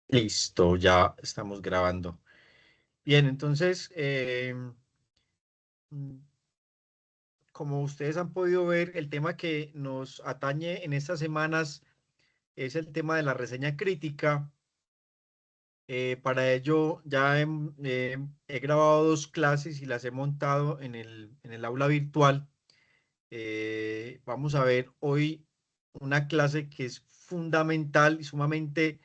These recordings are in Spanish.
Listo, ya estamos grabando. Bien, entonces, mm, como ustedes han podido ver, el tema que nos atañe en estas semanas es el tema de la reseña crítica. Para ello ya he grabado dos clases y las he montado en el aula virtual. Vamos a ver hoy una clase que es fundamental y sumamente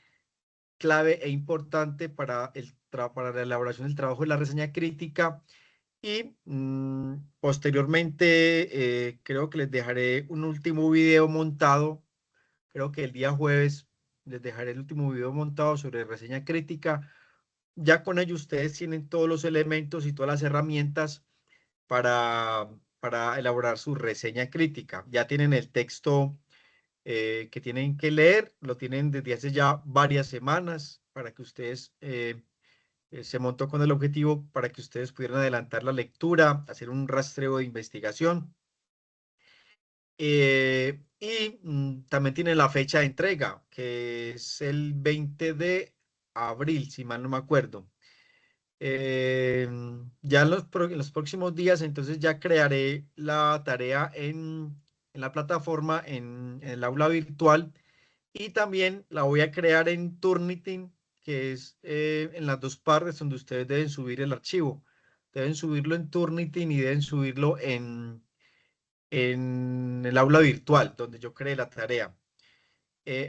clave e importante para la elaboración del trabajo de la reseña crítica. Y posteriormente creo que les dejaré un último video montado. Creo que el día jueves les dejaré el último video montado sobre reseña crítica. Ya con ello ustedes tienen todos los elementos y todas las herramientas para, para elaborar su reseña crítica. Ya tienen el texto que tienen que leer, lo tienen desde hace ya varias semanas para que ustedes se montó con el objetivo para que ustedes pudieran adelantar la lectura, hacer un rastreo de investigación. Y también tiene la fecha de entrega, que es el 20 de abril, si mal no me acuerdo. Eh, ya en los próximos días, entonces ya crearé la tarea en la plataforma, en el aula virtual, y también la voy a crear en Turnitin, que es en las dos partes donde ustedes deben subir el archivo. Deben subirlo en Turnitin y deben subirlo en el aula virtual, donde yo creé la tarea.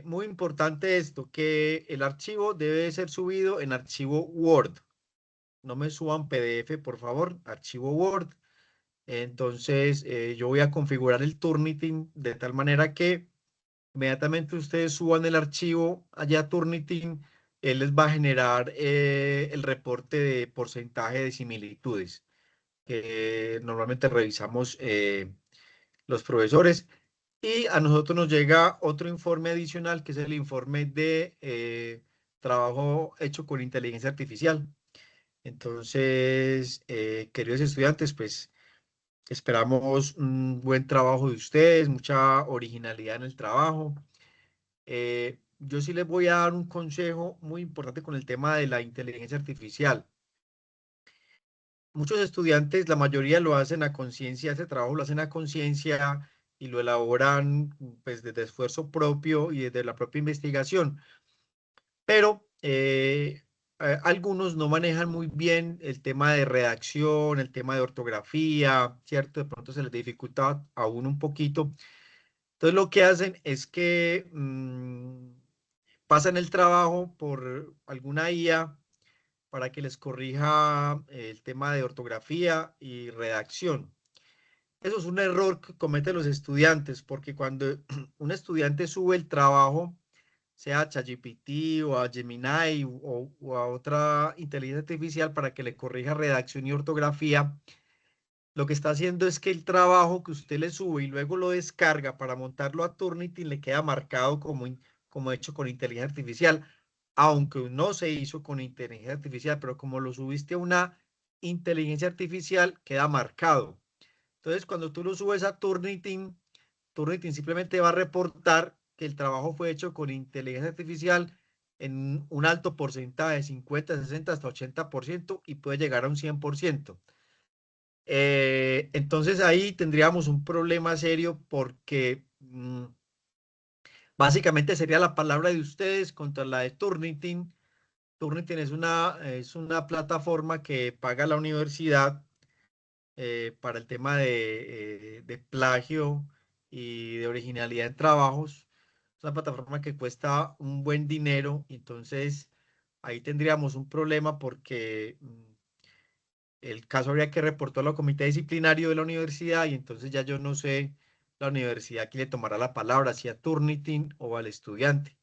Muy importante esto, que el archivo debe ser subido en archivo Word. No me suban PDF, por favor, archivo Word. Entonces, yo voy a configurar el Turnitin de tal manera que inmediatamente ustedes suban el archivo allá a Turnitin, él les va a generar el reporte de porcentaje de similitudes que normalmente revisamos los profesores. Y a nosotros nos llega otro informe adicional, que es el informe de trabajo hecho con inteligencia artificial. Entonces, queridos estudiantes, pues esperamos un buen trabajo de ustedes, mucha originalidad en el trabajo. Yo sí les voy a dar un consejo muy importante con el tema de la inteligencia artificial. Muchos estudiantes, la mayoría lo hacen a conciencia, este trabajo lo hacen a conciencia y lo elaboran pues desde esfuerzo propio y desde la propia investigación, pero algunos no manejan muy bien el tema de redacción, el tema de ortografía, ¿cierto? De pronto se les dificulta aún un poquito. Entonces lo que hacen es que pasan el trabajo por alguna IA para que les corrija el tema de ortografía y redacción. Eso es un error que cometen los estudiantes, porque cuando un estudiante sube el trabajo, sea a ChatGPT o a Gemini o a otra inteligencia artificial para que le corrija redacción y ortografía, lo que está haciendo es que el trabajo que usted le sube y luego lo descarga para montarlo a Turnitin le queda marcado como hecho con inteligencia artificial, aunque no se hizo con inteligencia artificial, pero como lo subiste a una inteligencia artificial, queda marcado. Entonces, cuando tú lo subes a Turnitin, Turnitin simplemente va a reportar que el trabajo fue hecho con inteligencia artificial en un alto porcentaje, 50, 60, hasta 80%, y puede llegar a un 100%. Entonces ahí tendríamos un problema serio porque básicamente sería la palabra de ustedes contra la de Turnitin. Turnitin es una plataforma que paga la universidad para el tema de plagio y de originalidad en trabajos. Es una plataforma que cuesta un buen dinero, entonces ahí tendríamos un problema porque el caso habría que reportarlo al comité disciplinario de la universidad y entonces ya yo no sé la universidad quién le tomará la palabra, si a Turnitin o al estudiante.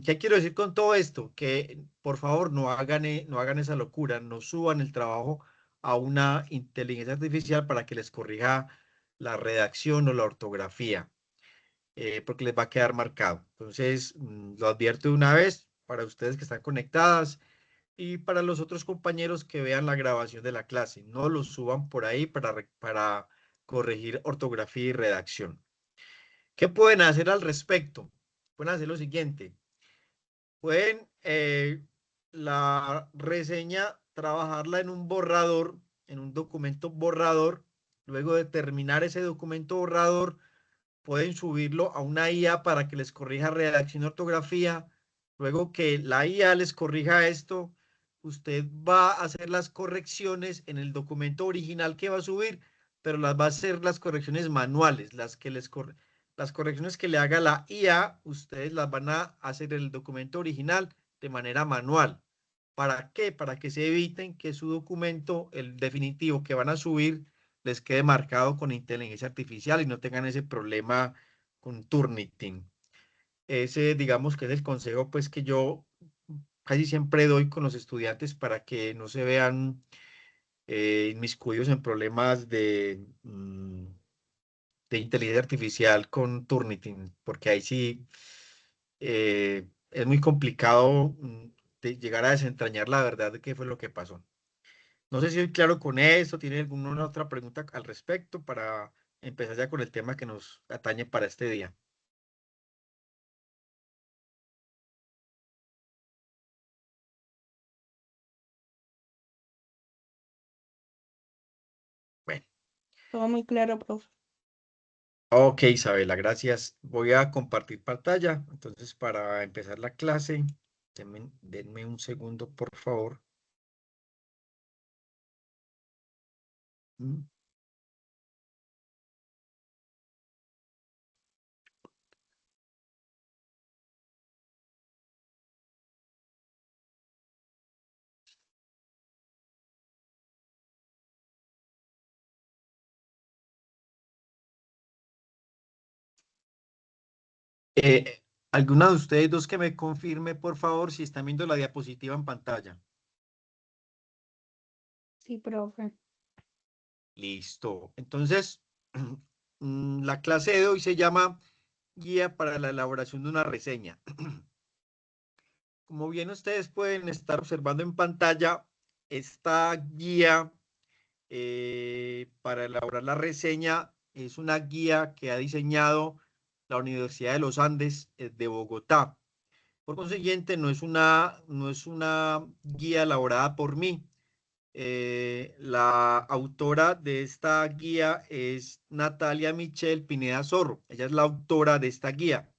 ¿Qué quiero decir con todo esto? Que por favor no hagan esa locura, no suban el trabajo a una inteligencia artificial para que les corrija la redacción o la ortografía, porque les va a quedar marcado. Entonces, lo advierto de una vez para ustedes que están conectadas y para los otros compañeros que vean la grabación de la clase. No lo suban por ahí para corregir ortografía y redacción. ¿Qué pueden hacer al respecto? Pueden hacer lo siguiente. Pueden la reseña, trabajarla en un borrador, en un documento borrador. Luego de terminar ese documento borrador, pueden subirlo a una IA para que les corrija redacción y ortografía. Luego que la IA les corrija esto, usted va a hacer las correcciones en el documento original que va a subir, pero las va a hacer las correcciones manuales, las correcciones que le haga la IA, ustedes las van a hacer en el documento original de manera manual. ¿Para qué? Para que se eviten que su documento, el definitivo que van a subir, les quede marcado con inteligencia artificial y no tengan ese problema con Turnitin. Ese, digamos que es el consejo pues que yo casi siempre doy con los estudiantes para que no se vean inmiscuidos en problemas de inteligencia artificial con Turnitin, porque ahí sí es muy complicado de llegar a desentrañar la verdad de qué fue lo que pasó. No sé si soy claro con eso, ¿tiene alguna otra pregunta al respecto para empezar ya con el tema que nos atañe para este día? Bueno, Todo muy claro, profe. ok, Isabela, gracias. Voy a compartir pantalla. Entonces, para empezar la clase, denme un segundo, por favor. Mm. ¿Alguna de ustedes dos que me confirme, por favor, si están viendo la diapositiva en pantalla? Sí, profe. Listo. Entonces, la clase de hoy se llama Guía para la elaboración de una reseña. Como bien ustedes pueden estar observando en pantalla, esta guía para elaborar la reseña es una guía que ha diseñado la Universidad de los Andes de Bogotá. Por consiguiente, no es una guía elaborada por mí. La autora de esta guía es Natalia Michelle Pineda Zorro. Ella es la autora de esta guía.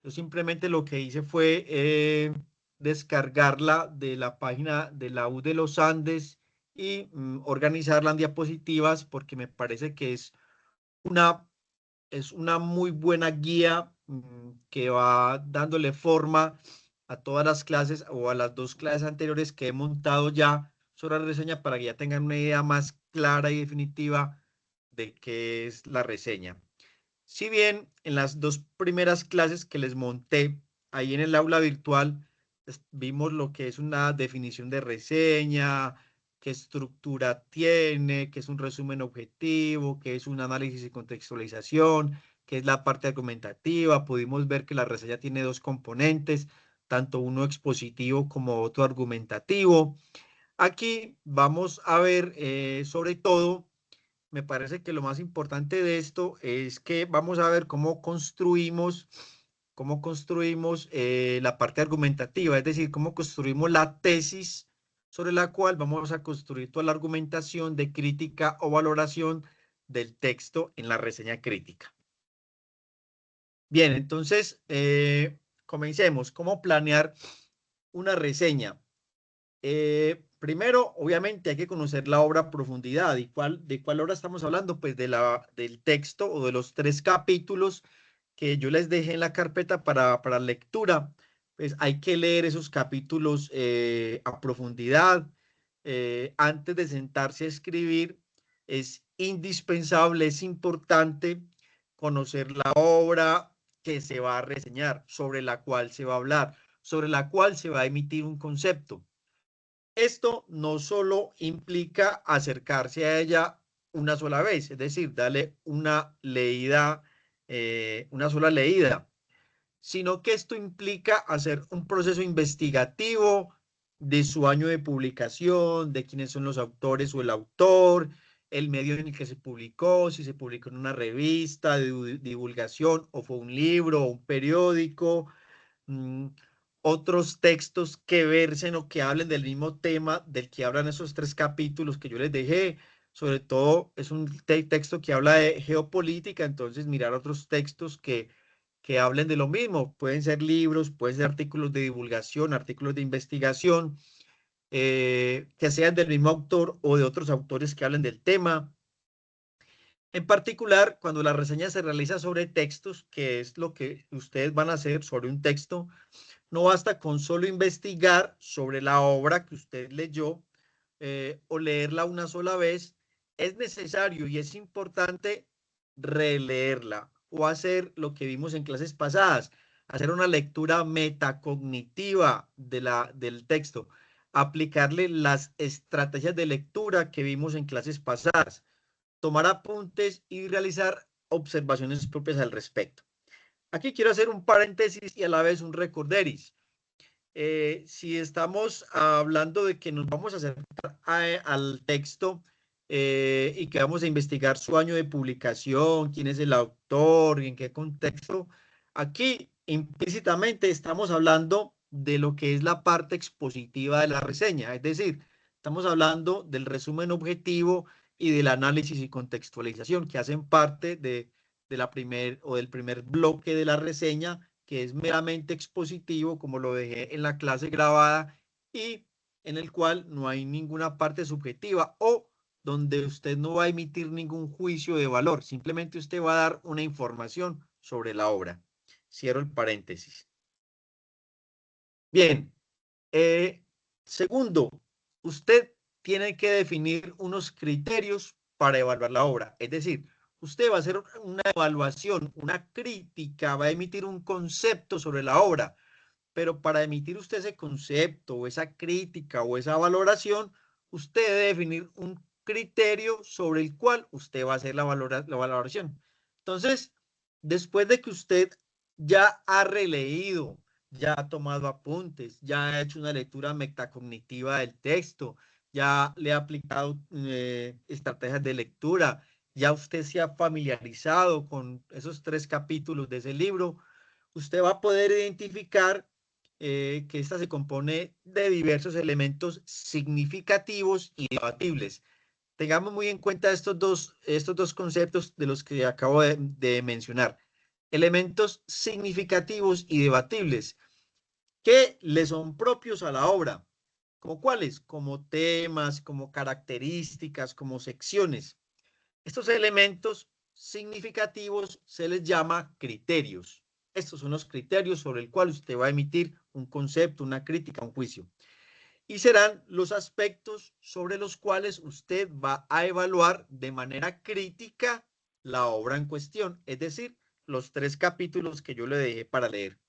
Yo simplemente lo que hice fue descargarla de la página de la U de los Andes y organizarla en diapositivas porque me parece que una, es una muy buena guía que va dándole forma a todas las clases o a las dos clases anteriores que he montado ya sobre la reseña para que ya tengan una idea más clara y definitiva de qué es la reseña. Si bien en las dos primeras clases que les monté ahí en el aula virtual, vimos lo que es una definición de reseña, qué estructura tiene, qué es un resumen objetivo, qué es un análisis y contextualización, qué es la parte argumentativa. Pudimos ver que la reseña tiene dos componentes, tanto uno expositivo como otro argumentativo. Aquí vamos a ver sobre todo me parece que lo más importante de esto es que vamos a ver cómo construimos la parte argumentativa, es decir, cómo construimos la tesis sobre la cual vamos a construir toda la argumentación de crítica o valoración del texto en la reseña crítica. Bien, entonces, comencemos. ¿Cómo planear una reseña? Primero, obviamente, hay que conocer la obra a profundidad. ¿De cuál obra estamos hablando? Pues del texto o de los 3 capítulos que yo les dejé en la carpeta para lectura. Pues hay que leer esos capítulos a profundidad. Antes de sentarse a escribir, es indispensable, es importante conocer la obra que se va a reseñar, sobre la cual se va a hablar, sobre la cual se va a emitir un concepto. Esto no solo implica acercarse a ella una sola vez, es decir, darle una sola leída, sino que esto implica hacer un proceso investigativo de su año de publicación, de quiénes son los autores o el autor, el medio en el que se publicó, si se publicó en una revista de divulgación o fue un libro o un periódico, otros textos que versen o que hablen del mismo tema del que hablan esos 3 capítulos que yo les dejé. Sobre todo es un texto que habla de geopolítica, entonces mirar otros textos que hablen de lo mismo. Pueden ser libros, pueden ser artículos de divulgación, artículos de investigación, que sean del mismo autor o de otros autores que hablen del tema. En particular, cuando la reseña se realiza sobre textos, que es lo que ustedes van a hacer sobre un texto, no basta con solo investigar sobre la obra que usted leyó o leerla una sola vez. Es necesario y es importante releerla o hacer lo que vimos en clases pasadas, hacer una lectura metacognitiva del texto, aplicarle las estrategias de lectura que vimos en clases pasadas, tomar apuntes y realizar observaciones propias al respecto. Aquí quiero hacer un paréntesis y a la vez un recorderis. Si estamos hablando de que nos vamos a acercar al texto y que vamos a investigar su año de publicación, quién es el autor y en qué contexto, aquí implícitamente estamos hablando de lo que es la parte expositiva de la reseña, es decir, estamos hablando del resumen objetivo y del análisis y contextualización que hacen parte de la del primer bloque de la reseña, que es meramente expositivo, como lo dejé en la clase grabada, y en el cual no hay ninguna parte subjetiva o donde usted no va a emitir ningún juicio de valor, simplemente usted va a dar una información sobre la obra. Cierro el paréntesis. Bien, segundo, usted tiene que definir unos criterios para evaluar la obra, es decir, usted va a hacer una evaluación, una crítica, va a emitir un concepto sobre la obra, pero para emitir usted ese concepto o esa crítica o esa valoración, usted debe definir un criterio sobre el cual usted va a hacer la valoración. Entonces, después de que usted ya ha releído, ya ha tomado apuntes, ya ha hecho una lectura metacognitiva del texto, ya le ha aplicado estrategias de lectura, ya usted se ha familiarizado con esos 3 capítulos de ese libro, usted va a poder identificar que esta se compone de diversos elementos significativos y debatibles. Tengamos muy en cuenta estos dos conceptos de los que acabo de mencionar. Elementos significativos y debatibles que le son propios a la obra. ¿Como cuáles? Como temas, como características, como secciones. Estos elementos significativos se les llama criterios. Estos son los criterios sobre el cual usted va a emitir un concepto, una crítica, un juicio. Y serán los aspectos sobre los cuales usted va a evaluar de manera crítica la obra en cuestión, es decir, los 3 capítulos que yo le dejé para leer.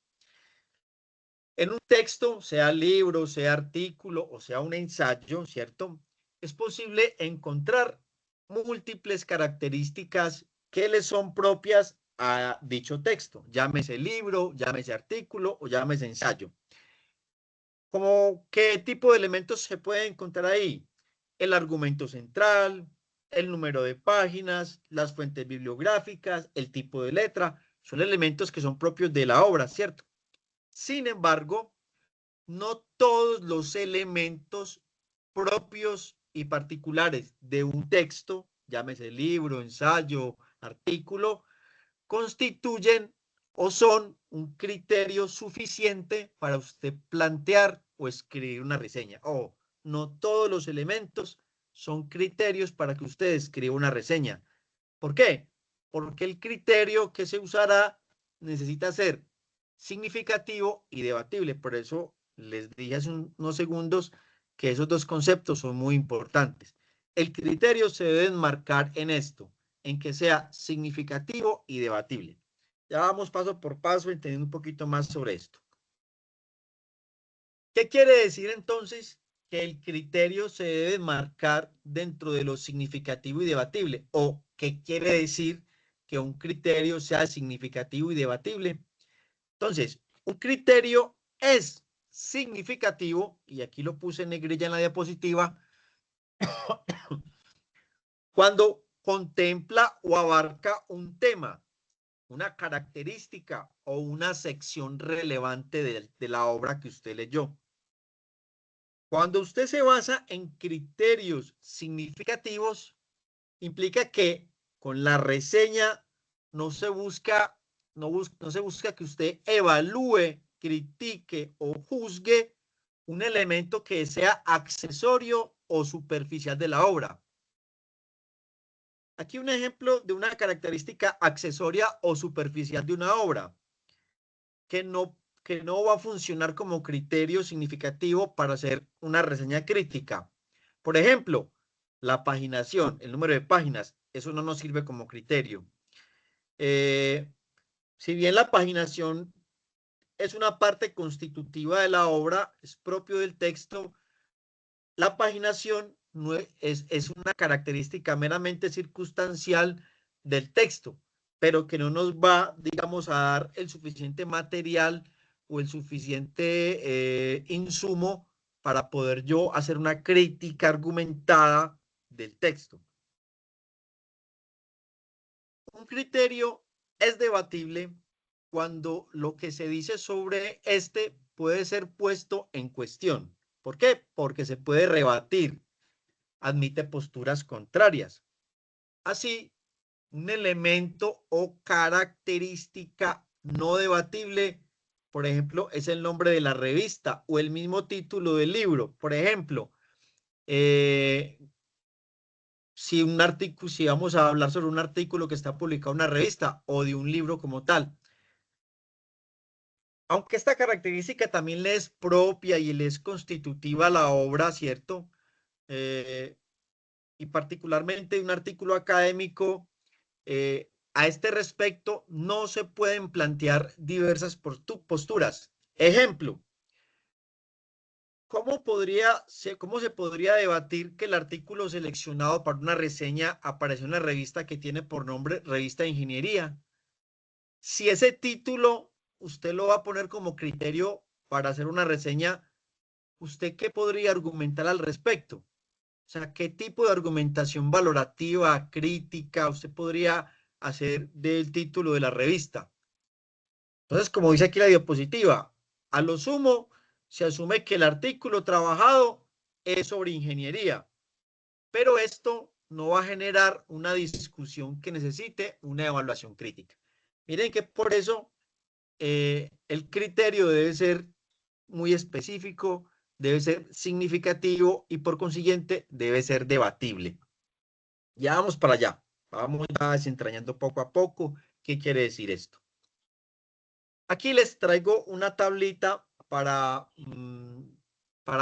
En un texto, sea libro, sea artículo o sea un ensayo, ¿cierto? Es posible encontrar múltiples características que le son propias a dicho texto, llámese libro, llámese artículo o llámese ensayo. ¿Cómo qué tipo de elementos se puede encontrar ahí? El argumento central, el número de páginas, las fuentes bibliográficas, el tipo de letra, son elementos que son propios de la obra, ¿cierto? Sin embargo, no todos los elementos propios y particulares de un texto, llámese libro, ensayo, artículo, constituyen o son un criterio suficiente para usted plantear o escribir una reseña. O no todos los elementos son criterios para que usted escriba una reseña. ¿Por qué? Porque el criterio que se usará necesita ser significativo y debatible. Por eso les dije hace unos segundos que esos dos conceptos son muy importantes. El criterio se debe enmarcar en esto, en que sea significativo y debatible. Ya vamos paso por paso entendiendo un poquito más sobre esto. ¿Qué quiere decir entonces que el criterio se debe marcar dentro de lo significativo y debatible? ¿O qué quiere decir que un criterio sea significativo y debatible? Entonces, un criterio es significativo, y aquí lo puse en negrilla en la diapositiva, cuando contempla o abarca un tema, una característica o una sección relevante de la obra que usted leyó. Cuando usted se basa en criterios significativos, implica que con la reseña no se busca que usted evalúe, critique o juzgue un elemento que sea accesorio o superficial de la obra. Aquí un ejemplo de una característica accesoria o superficial de una obra que no va a funcionar como criterio significativo para hacer una reseña crítica. Por ejemplo, la paginación, el número de páginas, eso no nos sirve como criterio. Si bien la paginación es una parte constitutiva de la obra, es propio del texto, la paginación no es una característica meramente circunstancial del texto, pero que no nos va, digamos, a dar el suficiente material o el suficiente insumo para poder yo hacer una crítica argumentada del texto. Un criterio es debatible cuando lo que se dice sobre este puede ser puesto en cuestión. ¿Por qué? Porque se puede rebatir, admite posturas contrarias. Así, un elemento o característica no debatible, por ejemplo, es el nombre de la revista o el mismo título del libro. Por ejemplo, si vamos a hablar sobre un artículo que está publicado en una revista o de un libro como tal. Aunque esta característica también le es propia y le es constitutiva a la obra, ¿cierto? Y particularmente un artículo académico, a este respecto no se pueden plantear diversas posturas. Ejemplo, ¿cómo se podría debatir que el artículo seleccionado para una reseña apareció en la revista que tiene por nombre Revista de Ingeniería? Si ese título usted lo va a poner como criterio para hacer una reseña, ¿usted qué podría argumentar al respecto? O sea, ¿qué tipo de argumentación valorativa, crítica, usted podría hacer del título de la revista? Entonces, como dice aquí la diapositiva, a lo sumo se asume que el artículo trabajado es sobre ingeniería, pero esto no va a generar una discusión que necesite una evaluación crítica. Miren que por eso el criterio debe ser muy específico, debe ser significativo y por consiguiente debe ser debatible. Ya vamos para allá. Vamos ya desentrañando poco a poco qué quiere decir esto. Aquí les traigo una tablita para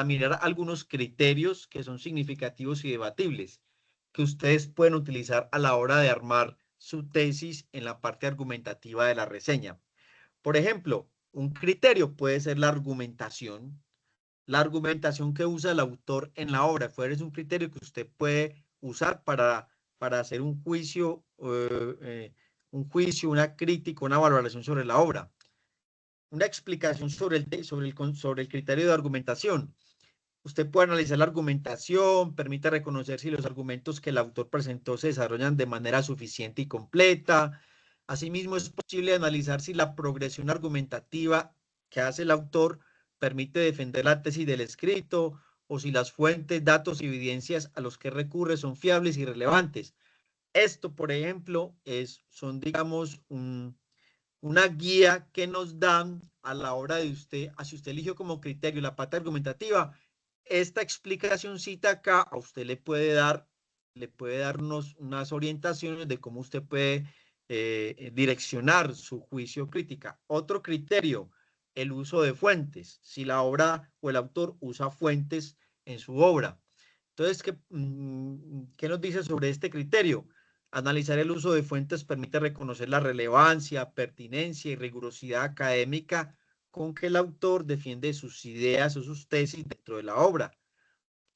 mirar algunos criterios que son significativos y debatibles que ustedes pueden utilizar a la hora de armar su tesis en la parte argumentativa de la reseña. Por ejemplo, un criterio puede ser la argumentación que usa el autor en la obra. Es un criterio que usted puede usar para hacer un juicio, una crítica, una valoración sobre la obra. Una explicación sobre el criterio de argumentación. Usted puede analizar la argumentación, permite reconocer si los argumentos que el autor presentó se desarrollan de manera suficiente y completa. Asimismo, es posible analizar si la progresión argumentativa que hace el autor permite defender la tesis del escrito o si las fuentes, datos y evidencias a los que recurre son fiables y relevantes. Esto, por ejemplo, son, digamos, una guía que nos dan a la hora de si usted eligió como criterio la parte argumentativa. Esta explicacióncita acá a usted le puede dar unas orientaciones de cómo usted puede direccionar su juicio crítica. Otro criterio, el uso de fuentes, si la obra o el autor usa fuentes en su obra. Entonces, ¿qué nos dice sobre este criterio? Analizar el uso de fuentes permite reconocer la relevancia, pertinencia y rigurosidad académica con que el autor defiende sus ideas o sus tesis dentro de la obra.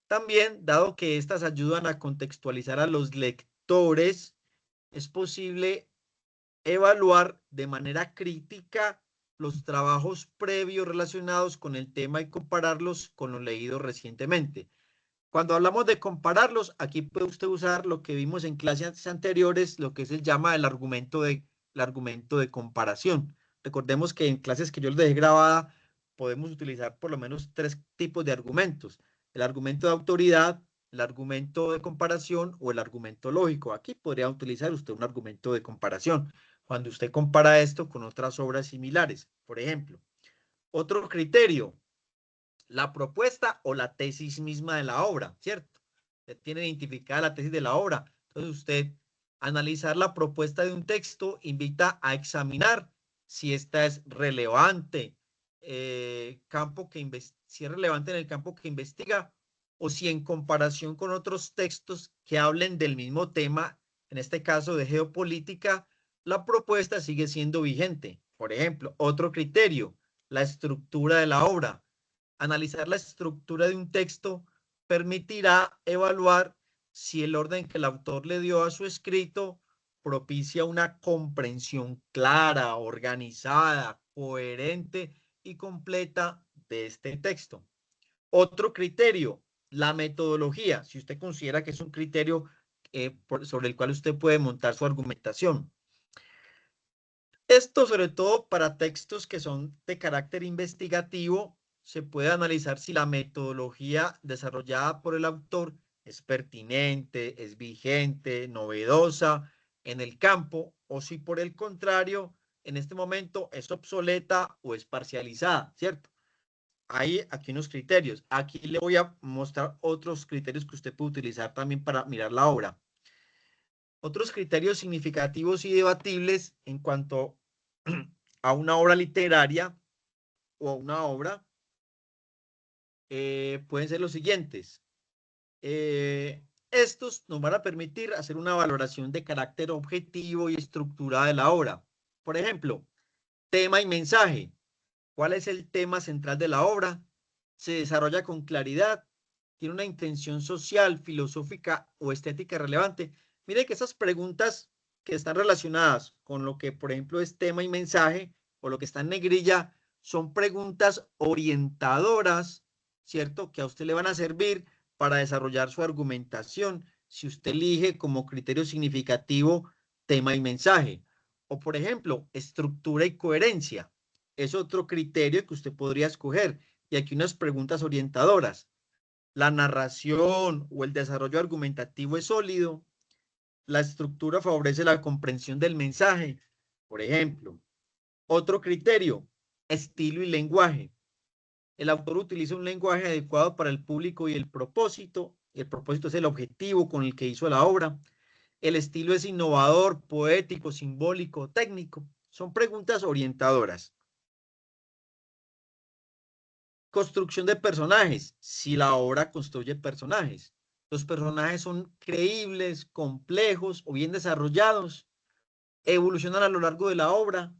También, dado que estas ayudan a contextualizar a los lectores, es posible evaluar de manera crítica los trabajos previos relacionados con el tema y compararlos con los leídos recientemente. Cuando hablamos de compararlos, aquí puede usted usar lo que vimos en clases anteriores, lo que se llama el argumento de el argumento de comparación. Recordemos que en clases que yo les dejé grabada podemos utilizar por lo menos 3 tipos de argumentos: el argumento de autoridad, el argumento de comparación o el argumento lógico. Aquí podría utilizar usted un argumento de comparación cuando usted compara esto con otras obras similares. Por ejemplo, otro criterio: la propuesta o la tesis misma de la obra, ¿cierto? Usted tiene identificada la tesis de la obra. Entonces usted, analizar la propuesta de un texto, invita a examinar si esta es relevante, si es relevante en el campo que investiga, o si en comparación con otros textos que hablen del mismo tema, en este caso de geopolítica, la propuesta sigue siendo vigente. Por ejemplo, otro criterio: la estructura de la obra. Analizar la estructura de un texto permitirá evaluar si el orden que el autor le dio a su escrito propicia una comprensión clara, organizada, coherente y completa de este texto. Otro criterio: la metodología, si usted considera que es un criterio sobre el cual usted puede montar su argumentación. Esto sobre todo para textos que son de carácter investigativo. Se puede analizar si la metodología desarrollada por el autor es pertinente, es vigente, novedosa en el campo, o si por el contrario, en este momento es obsoleta o es parcializada, ¿cierto? Hay aquí unos criterios. Aquí le voy a mostrar otros criterios que usted puede utilizar también para mirar la obra. Otros criterios significativos y debatibles en cuanto a una obra literaria o a una obra pueden ser los siguientes. Estos nos van a permitir hacer una valoración de carácter objetivo y estructurada de la obra. Por ejemplo, tema y mensaje. ¿Cuál es el tema central de la obra? ¿Se desarrolla con claridad? ¿Tiene una intención social, filosófica o estética relevante? Mire que esas preguntas que están relacionadas con lo que, por ejemplo, es tema y mensaje, o lo que está en negrilla, son preguntas orientadoras, ¿cierto? Que a usted le van a servir para desarrollar su argumentación, si usted elige como criterio significativo tema y mensaje. O, por ejemplo, estructura y coherencia. Es otro criterio que usted podría escoger. Y aquí unas preguntas orientadoras: la narración o el desarrollo argumentativo es sólido, la estructura favorece la comprensión del mensaje, por ejemplo. Otro criterio: estilo y lenguaje. El autor utiliza un lenguaje adecuado para el público y el propósito es el objetivo con el que hizo la obra. El estilo es innovador, poético, simbólico, técnico. Son preguntas orientadoras. Construcción de personajes. Si la obra construye personajes, los personajes son creíbles, complejos o bien desarrollados, evolucionan a lo largo de la obra.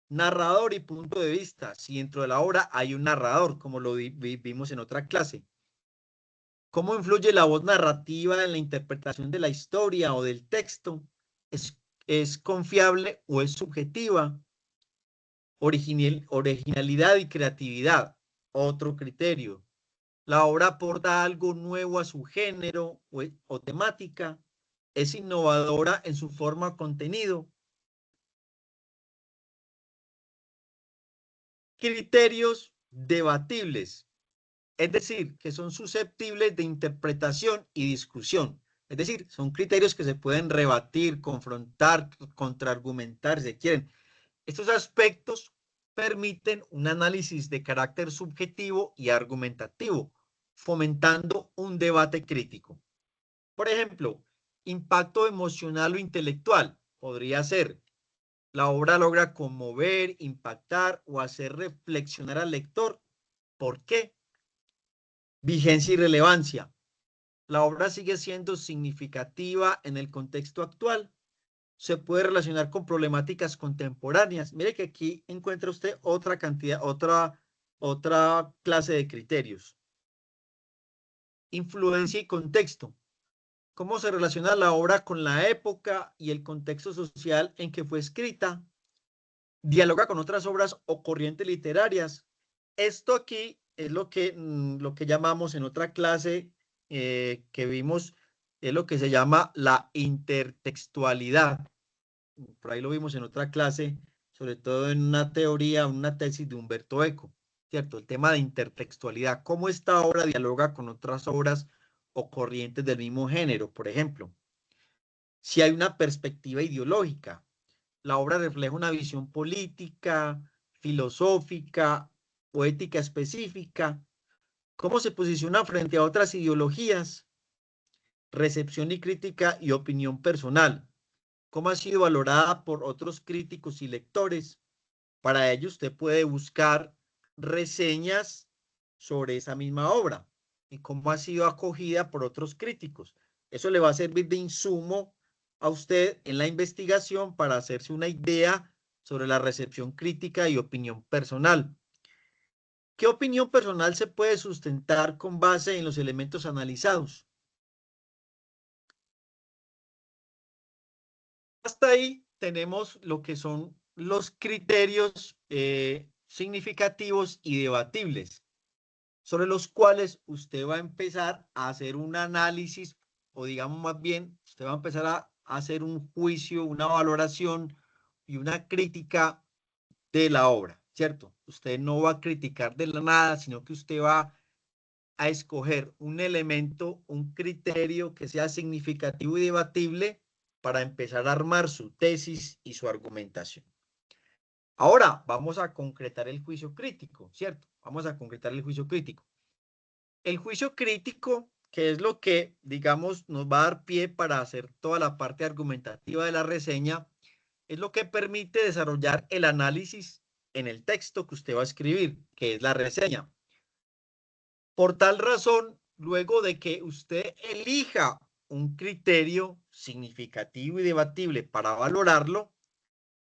Narrador y punto de vista. Si dentro de la obra hay un narrador, como lo vimos en otra clase. ¿Cómo influye la voz narrativa en la interpretación de la historia o del texto? ¿Es confiable o es subjetiva? Originalidad y creatividad. Otro criterio. La obra aporta algo nuevo a su género o temática. Es innovadora en su forma o contenido. Criterios debatibles, es decir, que son susceptibles de interpretación y discusión. Es decir, son criterios que se pueden rebatir, confrontar, contraargumentar, si quieren. Estos aspectos permiten un análisis de carácter subjetivo y argumentativo, fomentando un debate crítico. Por ejemplo, impacto emocional o intelectual podría ser: la obra logra conmover, impactar o hacer reflexionar al lector. ¿Por qué? Vigencia y relevancia. La obra sigue siendo significativa en el contexto actual. Se puede relacionar con problemáticas contemporáneas. Mire que aquí encuentra usted otra cantidad, otra clase de criterios. Influencia y contexto. ¿Cómo se relaciona la obra con la época y el contexto social en que fue escrita? Dialoga con otras obras o corrientes literarias. Esto aquí es lo que llamamos en otra clase que vimos, es lo que se llama la intertextualidad. por ahí lo vimos en otra clase, sobre todo en una teoría, una tesis de Humberto Eco, ¿cierto? El tema de intertextualidad, cómo esta obra dialoga con otras obras o corrientes del mismo género, por ejemplo. Si hay una perspectiva ideológica, la obra refleja una visión política, filosófica o ética específica, cómo se posiciona frente a otras ideologías, recepción y crítica y opinión personal, cómo ha sido valorada por otros críticos y lectores. Para ello usted puede buscar reseñas sobre esa misma obra y cómo ha sido acogida por otros críticos. Eso le va a servir de insumo a usted en la investigación para hacerse una idea sobre la recepción crítica y opinión personal. ¿Qué opinión personal se puede sustentar con base en los elementos analizados? Hasta ahí tenemos lo que son los criterios significativos y debatibles, sobre los cuales usted va a empezar a hacer un análisis, o digamos más bien, usted va a empezar a hacer un juicio, una valoración y una crítica de la obra, ¿cierto? Usted no va a criticar de la nada, sino que usted va a escoger un elemento, un criterio que sea significativo y debatible para empezar a armar su tesis y su argumentación. Ahora vamos a concretar el juicio crítico, ¿cierto? Vamos a concretar el juicio crítico. El juicio crítico, que es lo que, digamos, nos va a dar pie para hacer toda la parte argumentativa de la reseña, es lo que permite desarrollar el análisis en el texto que usted va a escribir, que es la reseña. Por tal razón, luego de que usted elija un criterio significativo y debatible para valorarlo,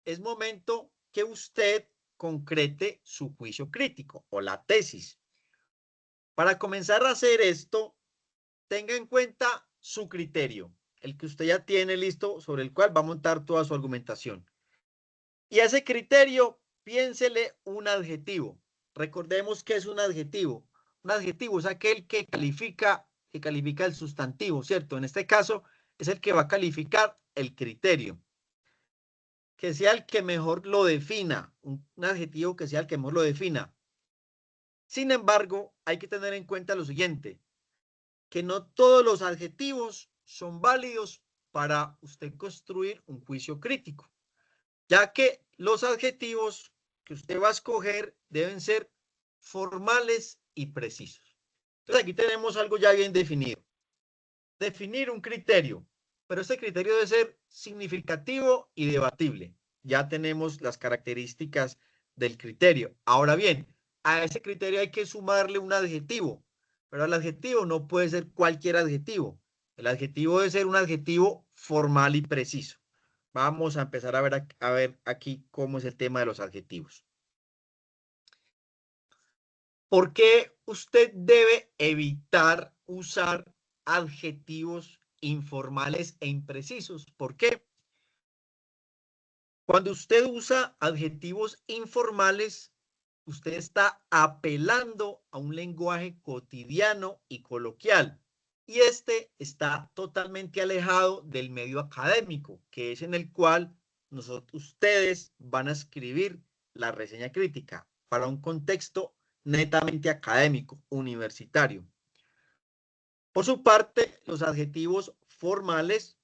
es momento que usted concrete su juicio crítico o la tesis. Para comenzar a hacer esto, tenga en cuenta su criterio, el que usted ya tiene listo, sobre el cual va a montar toda su argumentación. Y a ese criterio, piénsele un adjetivo. Recordemos que es un adjetivo. Un adjetivo es aquel que califica el sustantivo, ¿cierto? En este caso, es el que va a calificar el criterio. Que sea el que mejor lo defina. Un adjetivo que sea el que mejor lo defina. Sin embargo, hay que tener en cuenta lo siguiente, que no todos los adjetivos son válidos para usted construir un juicio crítico, ya que los adjetivos que usted va a escoger deben ser formales y precisos. Entonces aquí tenemos algo ya bien definido. Definir un criterio, pero este criterio debe ser significativo y debatible. Ya tenemos las características del criterio. Ahora bien, a ese criterio hay que sumarle un adjetivo, pero el adjetivo no puede ser cualquier adjetivo. El adjetivo debe ser un adjetivo formal y preciso. Vamos a empezar a ver aquí cómo es el tema de los adjetivos. ¿Por qué usted debe evitar usar adjetivos informales e imprecisos? ¿Por qué? Cuando usted usa adjetivos informales, usted está apelando a un lenguaje cotidiano y coloquial. Y este está totalmente alejado del medio académico, que es en el cual ustedes van a escribir la reseña crítica para un contexto netamente académico, universitario. Por su parte, los adjetivos formales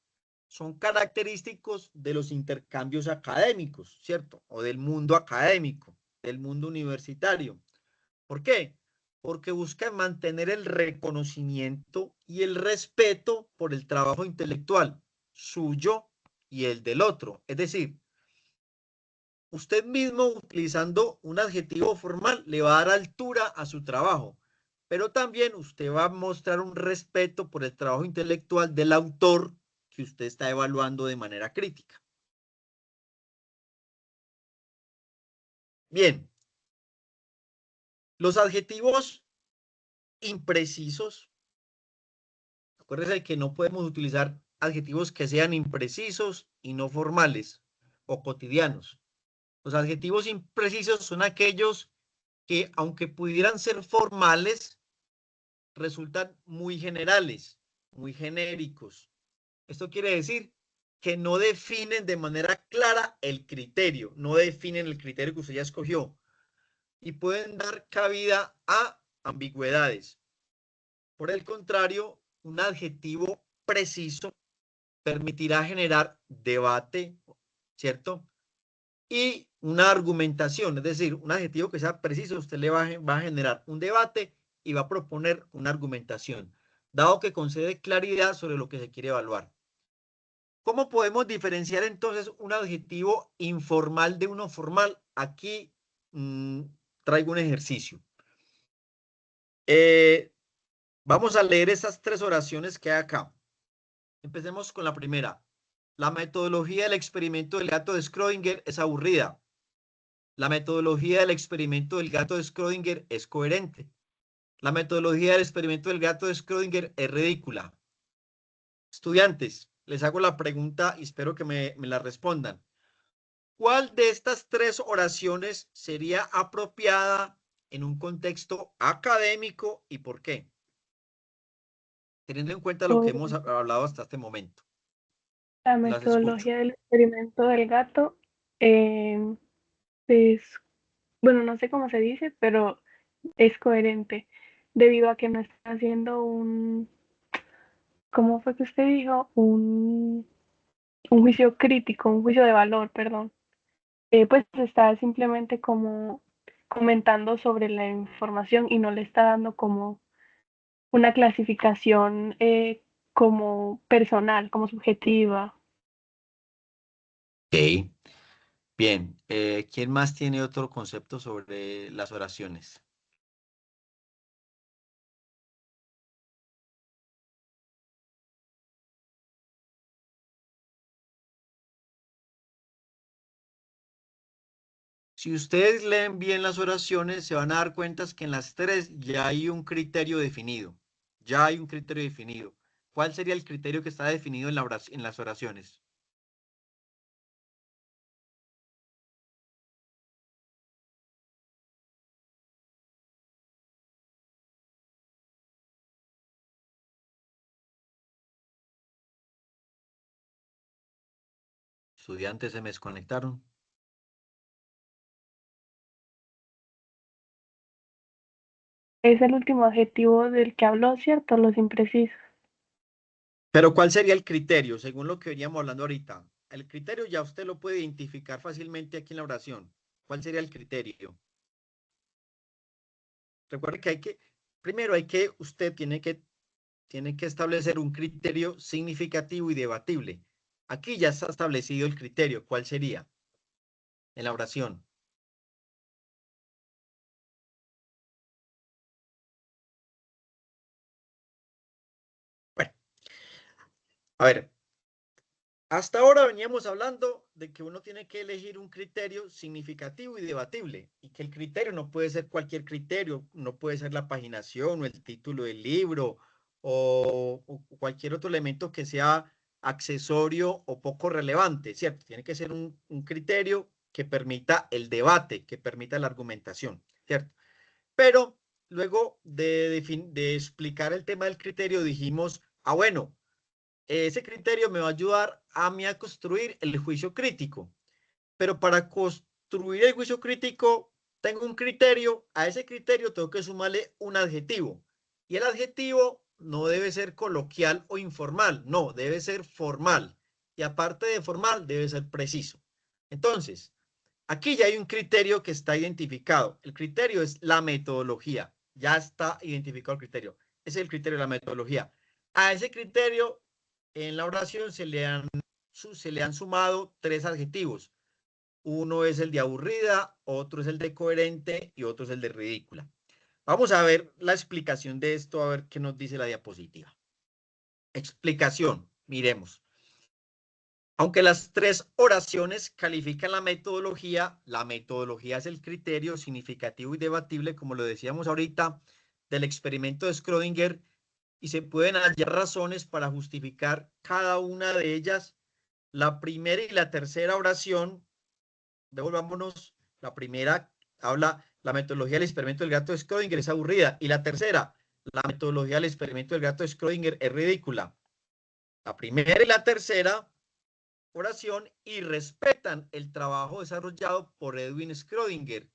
son característicos de los intercambios académicos, ¿cierto? O del mundo académico, del mundo universitario. ¿Por qué? Porque buscan mantener el reconocimiento y el respeto por el trabajo intelectual suyo y el del otro. Es decir, usted mismo utilizando un adjetivo formal le va a dar altura a su trabajo, pero también usted va a mostrar un respeto por el trabajo intelectual del autor que usted está evaluando de manera crítica. Bien, los adjetivos imprecisos, acuérdense que no podemos utilizar adjetivos que sean imprecisos y no formales o cotidianos. Los adjetivos imprecisos son aquellos que, aunque pudieran ser formales, resultan muy generales, muy genéricos. Esto quiere decir que no definen de manera clara el criterio, no definen el criterio que usted ya escogió y pueden dar cabida a ambigüedades. Por el contrario, un adjetivo preciso permitirá generar debate, ¿cierto? Y una argumentación, es decir, un adjetivo que sea preciso, usted le va a generar un debate y va a proponer una argumentación, dado que concede claridad sobre lo que se quiere evaluar. ¿Cómo podemos diferenciar entonces un adjetivo informal de uno formal? Aquí traigo un ejercicio. Vamos a leer esas 3 oraciones que hay acá. Empecemos con la primera. La metodología del experimento del gato de Schrödinger es aburrida. La metodología del experimento del gato de Schrödinger es coherente. La metodología del experimento del gato de Schrödinger es ridícula. Estudiantes, les hago la pregunta y espero que me la respondan. ¿Cuál de estas 3 oraciones sería apropiada en un contexto académico y por qué? Teniendo en cuenta lo que hemos hablado hasta este momento. La Las escucho. metodología del experimento del gato es, bueno, no sé cómo se dice, pero es coherente debido a que no está haciendo ¿cómo fue que usted dijo? Un juicio crítico, un juicio de valor, perdón. Pues está simplemente como comentando sobre la información y no le está dando como una clasificación como personal, como subjetiva. Ok, bien. ¿Quién más tiene otro concepto sobre las oraciones? Si ustedes leen bien las oraciones, se van a dar cuenta que en las 3 ya hay un criterio definido. Ya hay un criterio definido. ¿Cuál sería el criterio que está definido en las oraciones? Estudiantes se me desconectaron. Es el último adjetivo del que habló, ¿cierto? Los imprecisos. Pero ¿cuál sería el criterio? Según lo que veníamos hablando ahorita. El criterio ya usted lo puede identificar fácilmente aquí en la oración. ¿Cuál sería el criterio? Recuerde que primero usted tiene que establecer un criterio significativo y debatible. Aquí ya está establecido el criterio. ¿Cuál sería? En la oración. Bueno, a ver, hasta ahora veníamos hablando de que uno tiene que elegir un criterio significativo y debatible, y que el criterio no puede ser cualquier criterio, no puede ser la paginación o el título del libro o cualquier otro elemento que sea accesorio o poco relevante, ¿cierto? Tiene que ser un criterio que permita el debate, que permita la argumentación, ¿cierto? Pero luego de explicar el tema del criterio dijimos, bueno, ese criterio me va a ayudar a mí a construir el juicio crítico. Pero para construir el juicio crítico, tengo un criterio, a ese criterio tengo que sumarle un adjetivo. Y el adjetivo no debe ser coloquial o informal, no, debe ser formal. Y aparte de formal, debe ser preciso. Entonces, aquí ya hay un criterio que está identificado. El criterio es la metodología. Ya está identificado el criterio. Ese es el criterio de la metodología. A ese criterio, en la oración se le han sumado 3 adjetivos. Uno es el de aburrida, otro es el de coherente y otro es el de ridícula. Vamos a ver la explicación de esto, a ver qué nos dice la diapositiva. Explicación, miremos. Aunque las 3 oraciones califican la metodología es el criterio significativo y debatible, como lo decíamos ahorita, del experimento de Schrödinger, y se pueden hallar razones para justificar cada una de ellas. La primera y la tercera oración, devolvámonos, la primera habla, la metodología del experimento del gato de Schrödinger es aburrida, y la tercera, la metodología del experimento del gato de Schrödinger es ridícula. La primera y la tercera oración y respetan el trabajo desarrollado por Edwin Schrödinger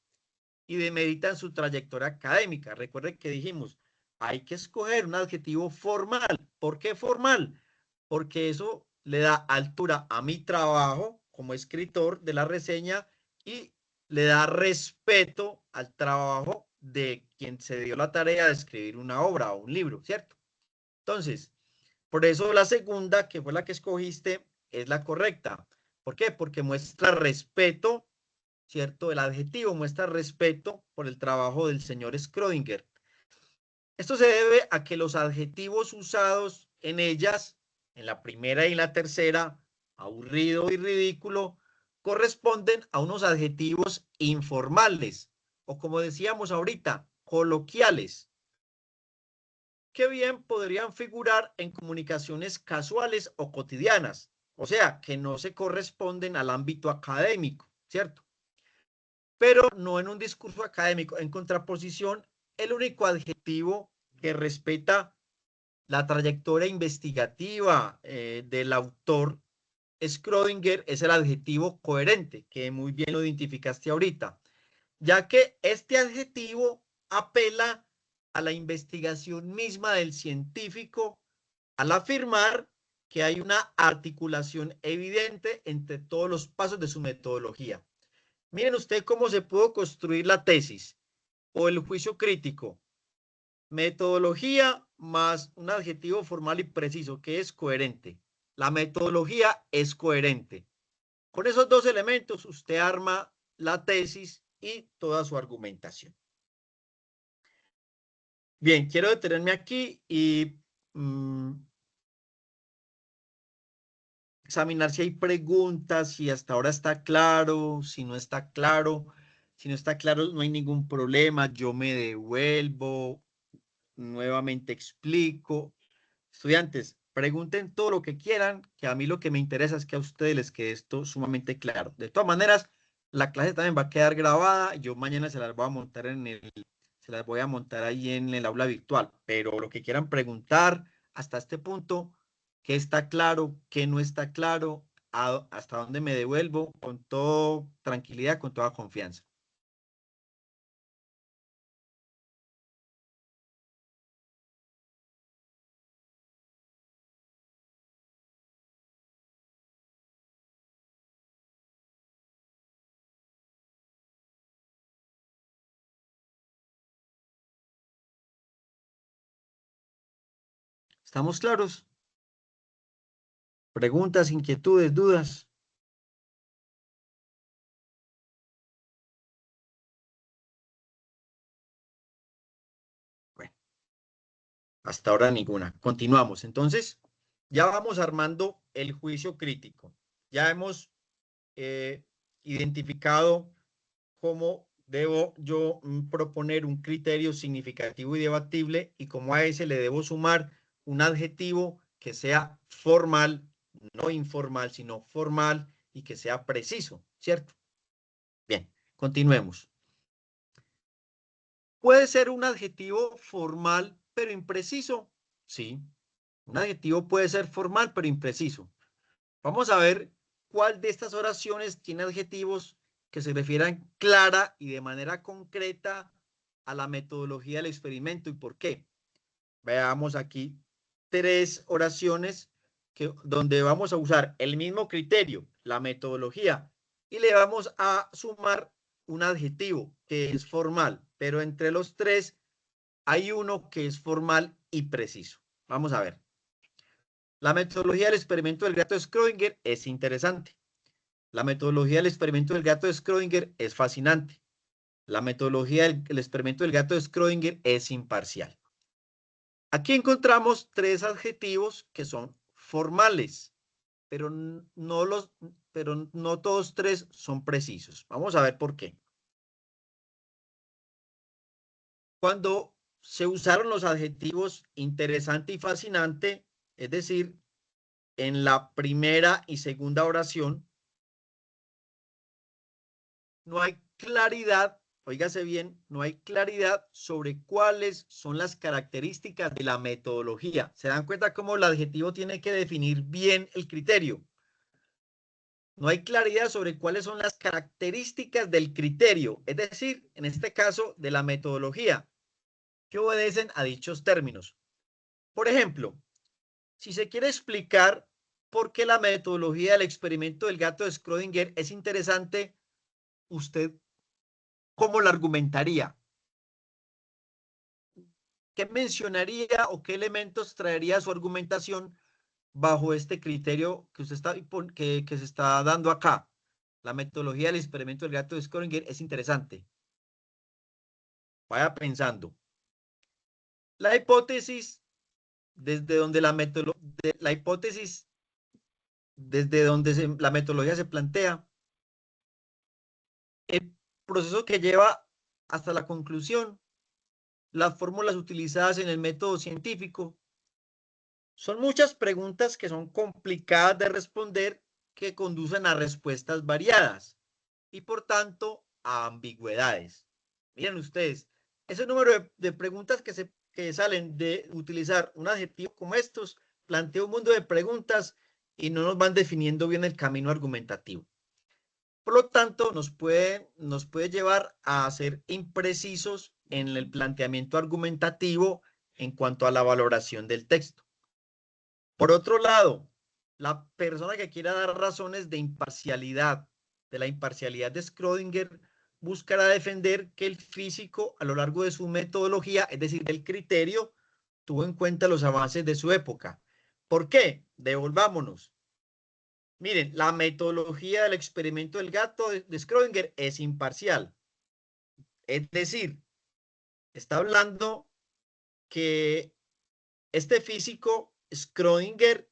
y demeritan su trayectoria académica. Recuerden que dijimos, hay que escoger un adjetivo formal. ¿Por qué formal? Porque eso le da altura a mi trabajo como escritor de la reseña y le da respeto al trabajo de quien se dio la tarea de escribir una obra o un libro, ¿cierto? Entonces, por eso la segunda, que fue la que escogiste, es la correcta. ¿Por qué? Porque muestra respeto, ¿cierto? El adjetivo muestra respeto por el trabajo del señor Schrödinger. Esto se debe a que los adjetivos usados en ellas, en la primera y la tercera, aburrido y ridículo, corresponden a unos adjetivos informales, o como decíamos ahorita, coloquiales, que bien podrían figurar en comunicaciones casuales o cotidianas, o sea, que no se corresponden al ámbito académico, ¿cierto? Pero no en un discurso académico. En contraposición, el único adjetivo que respeta la trayectoria investigativa del autor Schrödinger es el adjetivo coherente, que muy bien lo identificaste ahorita, ya que este adjetivo apela a la investigación misma del científico al afirmar que hay una articulación evidente entre todos los pasos de su metodología. Miren usted cómo se pudo construir la tesis o el juicio crítico. Metodología más un adjetivo formal y preciso que es coherente. La metodología es coherente. Con esos dos elementos usted arma la tesis y toda su argumentación. Bien, quiero detenerme aquí y examinar si hay preguntas, si hasta ahora está claro, si no está claro. Si no está claro, no hay ningún problema. Yo me devuelvo, nuevamente explico. Estudiantes, pregunten todo lo que quieran, que a mí lo que me interesa es que a ustedes les quede esto sumamente claro. De todas maneras, la clase también va a quedar grabada. Yo mañana se las voy a montar se las voy a montar ahí en el aula virtual. Pero lo que quieran preguntar hasta este punto, ¿qué está claro? ¿Qué no está claro? ¿Hasta dónde me devuelvo? Con toda tranquilidad, con toda confianza. ¿Estamos claros? ¿Preguntas, inquietudes, dudas? Bueno, hasta ahora ninguna. Continuamos. Entonces, ya vamos armando el juicio crítico. Ya hemos identificado cómo debo yo proponer un criterio significativo y debatible y cómo a ese le debo sumar un adjetivo que sea formal, no informal, sino formal y que sea preciso, ¿cierto? Bien, continuemos. ¿Puede ser un adjetivo formal pero impreciso? Sí, un adjetivo puede ser formal pero impreciso. Vamos a ver cuál de estas oraciones tiene adjetivos que se refieran clara y de manera concreta a la metodología del experimento y por qué. Veamos aquí tres oraciones donde vamos a usar el mismo criterio, la metodología, y le vamos a sumar un adjetivo que es formal, pero entre los tres hay uno que es formal y preciso. Vamos a ver. La metodología del experimento del gato de Schrödinger es interesante. La metodología del experimento del gato de Schrödinger es fascinante. La metodología del experimento del gato de Schrödinger es imparcial. Aquí encontramos tres adjetivos que son formales, pero no todos tres son precisos. Vamos a ver por qué. Cuando se usaron los adjetivos interesante y fascinante, es decir, en la primera y segunda oración, no hay claridad, óigase bien, no hay claridad sobre cuáles son las características de la metodología. ¿Se dan cuenta cómo el adjetivo tiene que definir bien el criterio? No hay claridad sobre cuáles son las características del criterio, es decir, en este caso, de la metodología, que obedecen a dichos términos. Por ejemplo, si se quiere explicar por qué la metodología del experimento del gato de Schrödinger es interesante, ¿usted cómo la argumentaría? ¿Qué mencionaría o qué elementos traería a su argumentación bajo este criterio que usted está, que se está dando acá? La metodología del experimento del gato de Schrödinger es interesante. Vaya pensando. La hipótesis desde donde la hipótesis desde donde la metodología se plantea, el proceso que lleva hasta la conclusión, las fórmulas utilizadas en el método científico. Son muchas preguntas que son complicadas de responder, que conducen a respuestas variadas y por tanto a ambigüedades. Miren ustedes, ese número de preguntas que salen de utilizar un adjetivo como estos plantea un mundo de preguntas y no nos van definiendo bien el camino argumentativo. Por lo tanto, nos puede llevar a ser imprecisos en el planteamiento argumentativo en cuanto a la valoración del texto. Por otro lado, la persona que quiera dar razones de imparcialidad, de la imparcialidad de Schrödinger, buscará defender que el físico, a lo largo de su metodología, es decir, el criterio, tuvo en cuenta los avances de su época. ¿Por qué? Devolvámonos. Miren, la metodología del experimento del gato de Schrödinger es imparcial. Es decir, está hablando que este físico, Schrödinger,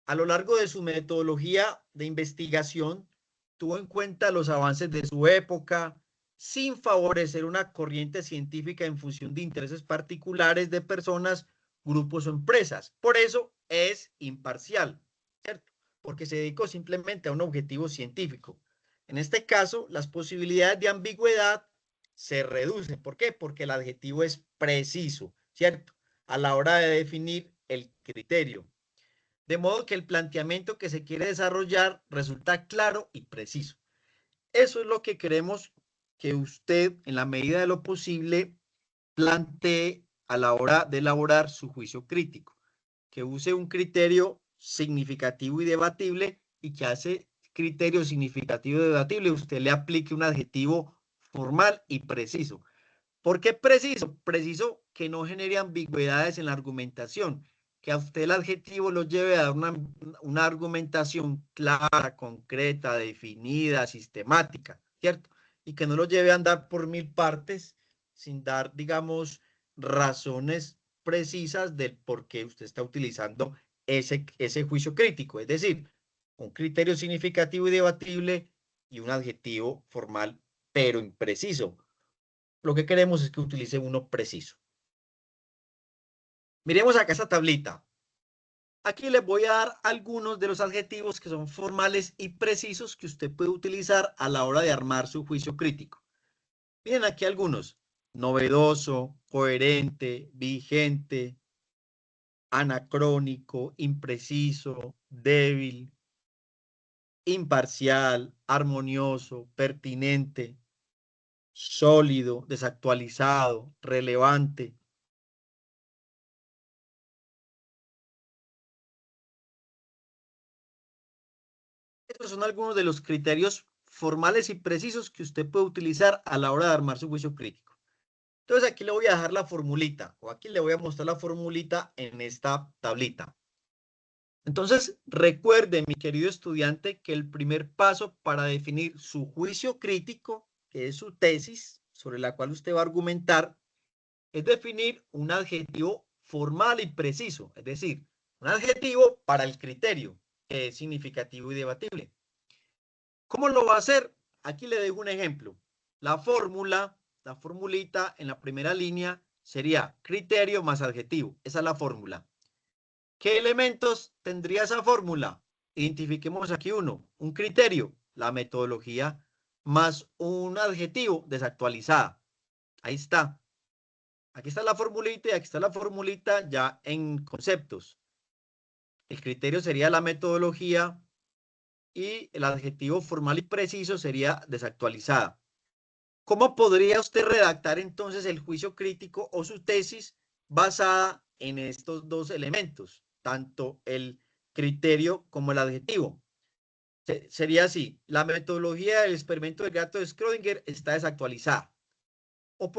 a lo largo de su metodología de investigación, tuvo en cuenta los avances de su época, sin favorecer una corriente científica en función de intereses particulares de personas, grupos o empresas. Por eso es imparcial, ¿cierto? Porque se dedicó simplemente a un objetivo científico. En este caso, las posibilidades de ambigüedad se reducen. ¿Por qué? Porque el adjetivo es preciso, ¿cierto? A la hora de definir el criterio. De modo que el planteamiento que se quiere desarrollar resulta claro y preciso. Eso es lo que queremos que usted, en la medida de lo posible, plantee a la hora de elaborar su juicio crítico, que use un criterio significativo y debatible, y que a ese criterio significativo y debatible usted le aplique un adjetivo formal y preciso. ¿Por qué preciso? Preciso que no genere ambigüedades en la argumentación, que a usted el adjetivo lo lleve a dar una argumentación clara, concreta, definida, sistemática, ¿cierto? Y que no lo lleve a andar por mil partes sin dar, digamos, razones precisas del por qué usted está utilizando ese juicio crítico. Es decir, un criterio significativo y debatible y un adjetivo formal pero impreciso. Lo que queremos es que utilice uno preciso. Miremos acá esta tablita. Aquí les voy a dar algunos de los adjetivos que son formales y precisos que usted puede utilizar a la hora de armar su juicio crítico. Miren aquí algunos: novedoso, coherente, vigente, anacrónico, impreciso, débil, imparcial, armonioso, pertinente, sólido, desactualizado, relevante. Estos son algunos de los criterios formales y precisos que usted puede utilizar a la hora de armar su juicio crítico. Entonces aquí le voy a dejar la formulita, o aquí le voy a mostrar la formulita en esta tablita. Entonces recuerde, mi querido estudiante, que el primer paso para definir su juicio crítico, que es su tesis sobre la cual usted va a argumentar, es definir un adjetivo formal y preciso, es decir, un adjetivo para el criterio, que es significativo y debatible. ¿Cómo lo va a hacer? Aquí le dejo un ejemplo. La formulita en la primera línea sería criterio más adjetivo. Esa es la fórmula. ¿Qué elementos tendría esa fórmula? Identifiquemos aquí uno. Un criterio, la metodología, más un adjetivo, desactualizada. Ahí está. Aquí está la formulita y aquí está la formulita ya en conceptos. El criterio sería la metodología y el adjetivo formal y preciso sería desactualizada. ¿Cómo podría usted redactar entonces el juicio crítico o su tesis basada en estos dos elementos, tanto el criterio como el adjetivo? Sería así: la metodología del experimento del gato de Schrödinger está desactualizada. O eh,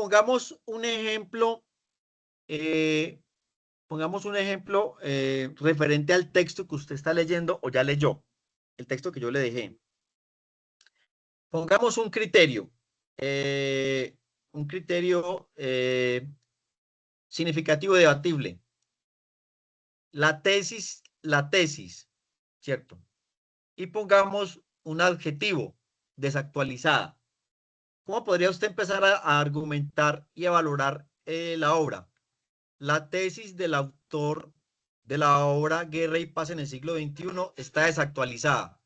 pongamos un ejemplo referente al texto que usted está leyendo o ya leyó, el texto que yo le dejé. Pongamos un criterio significativo debatible. La tesis, ¿cierto? Y pongamos un adjetivo, desactualizada. ¿Cómo podría usted empezar a argumentar y a valorar la obra? La tesis del autor de la obra Guerra y Paz en el siglo XXI está desactualizada.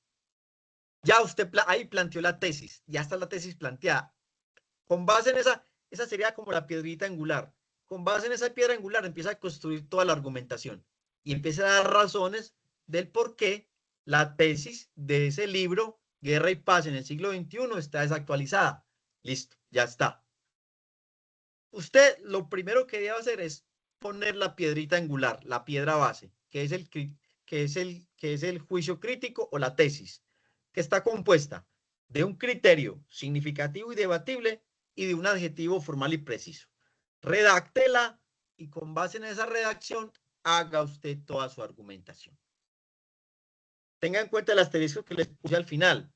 Ya usted ahí planteó la tesis, ya está la tesis planteada. Con base en esa sería como la piedrita angular. Con base en esa piedra angular empieza a construir toda la argumentación y empieza a dar razones del por qué la tesis de ese libro, Guerra y Paz en el siglo XXI, está desactualizada. Listo, ya está. Usted lo primero que debe hacer es poner la piedrita angular, la piedra base, que es el juicio crítico o la tesis, que está compuesta de un criterio significativo y debatible y de un adjetivo formal y preciso. Redáctela y con base en esa redacción haga usted toda su argumentación. Tenga en cuenta el asterisco que les puse al final.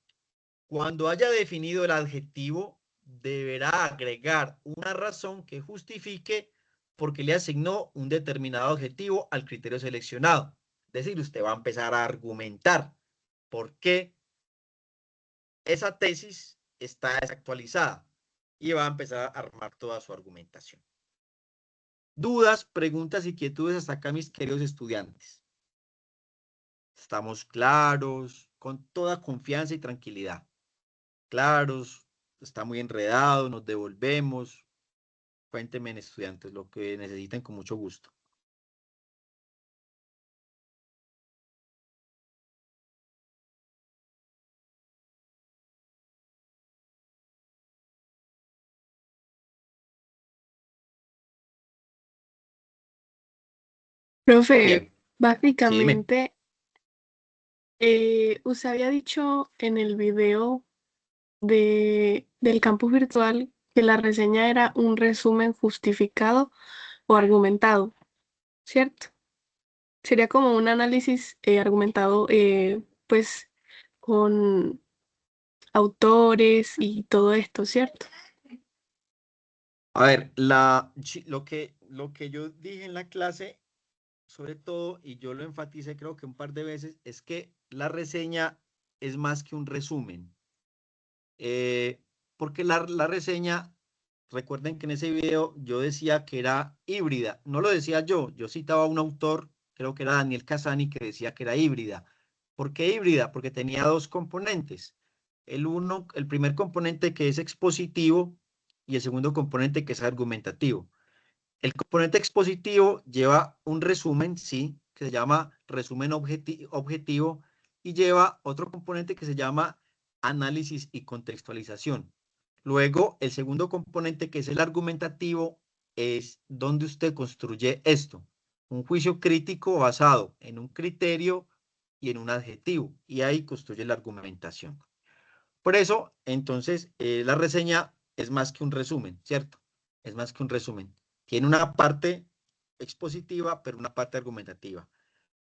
Cuando haya definido el adjetivo, deberá agregar una razón que justifique por qué le asignó un determinado adjetivo al criterio seleccionado. Es decir, usted va a empezar a argumentar por qué esa tesis está desactualizada y va a empezar a armar toda su argumentación. Dudas, preguntas, inquietudes hasta acá, mis queridos estudiantes. Estamos claros, con toda confianza y tranquilidad. Claros, está muy enredado, nos devolvemos. Cuéntenme, estudiantes, lo que necesiten con mucho gusto. Profe, Bien, sí, dime. básicamente, usted había dicho en el video del campus virtual que la reseña era un resumen justificado o argumentado, ¿cierto? Sería como un análisis argumentado, pues, con autores y todo esto, ¿cierto? A ver, lo que yo dije en la clase, sobre todo, y yo lo enfaticé creo que un par de veces, es que la reseña es más que un resumen. Porque la reseña, recuerden que en ese video yo decía que era híbrida. No lo decía yo citaba a un autor, creo que era Daniel Casani, que decía que era híbrida. ¿Por qué híbrida? Porque tenía dos componentes. El primer componente que es expositivo y el segundo componente que es argumentativo. El componente expositivo lleva un resumen, sí, que se llama resumen objetivo, y lleva otro componente que se llama análisis y contextualización. Luego, el segundo componente, que es el argumentativo, es donde usted construye esto, un juicio crítico basado en un criterio y en un adjetivo, y ahí construye la argumentación. Por eso, entonces, la reseña es más que un resumen, ¿cierto? Es más que un resumen. Tiene una parte expositiva, pero una parte argumentativa.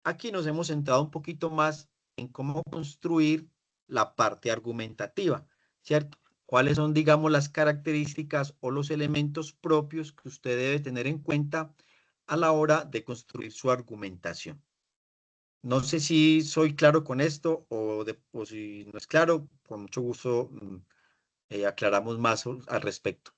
Aquí nos hemos centrado un poquito más en cómo construir la parte argumentativa, ¿cierto? ¿Cuáles son, digamos, las características o los elementos propios que usted debe tener en cuenta a la hora de construir su argumentación? No sé si soy claro con esto o si no es claro, con mucho gusto aclaramos más al respecto.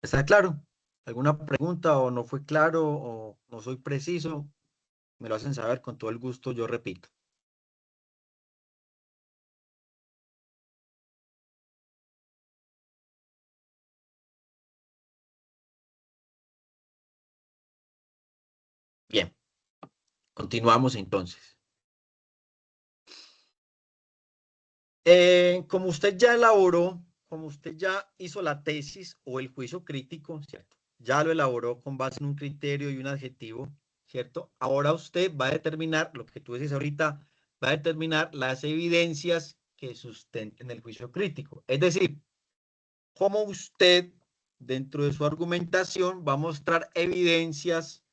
¿Está claro? ¿Alguna pregunta o no fue claro o no soy preciso? Me lo hacen saber con todo el gusto, yo repito. Continuamos entonces. Como usted ya elaboró, como usted ya hizo la tesis o el juicio crítico, ¿cierto? Ya lo elaboró con base en un criterio y un adjetivo, ¿cierto? Ahora usted va a determinar, lo que tú dices ahorita, va a determinar las evidencias que sustenten el juicio crítico. Es decir, cómo usted, dentro de su argumentación, va a mostrar evidencias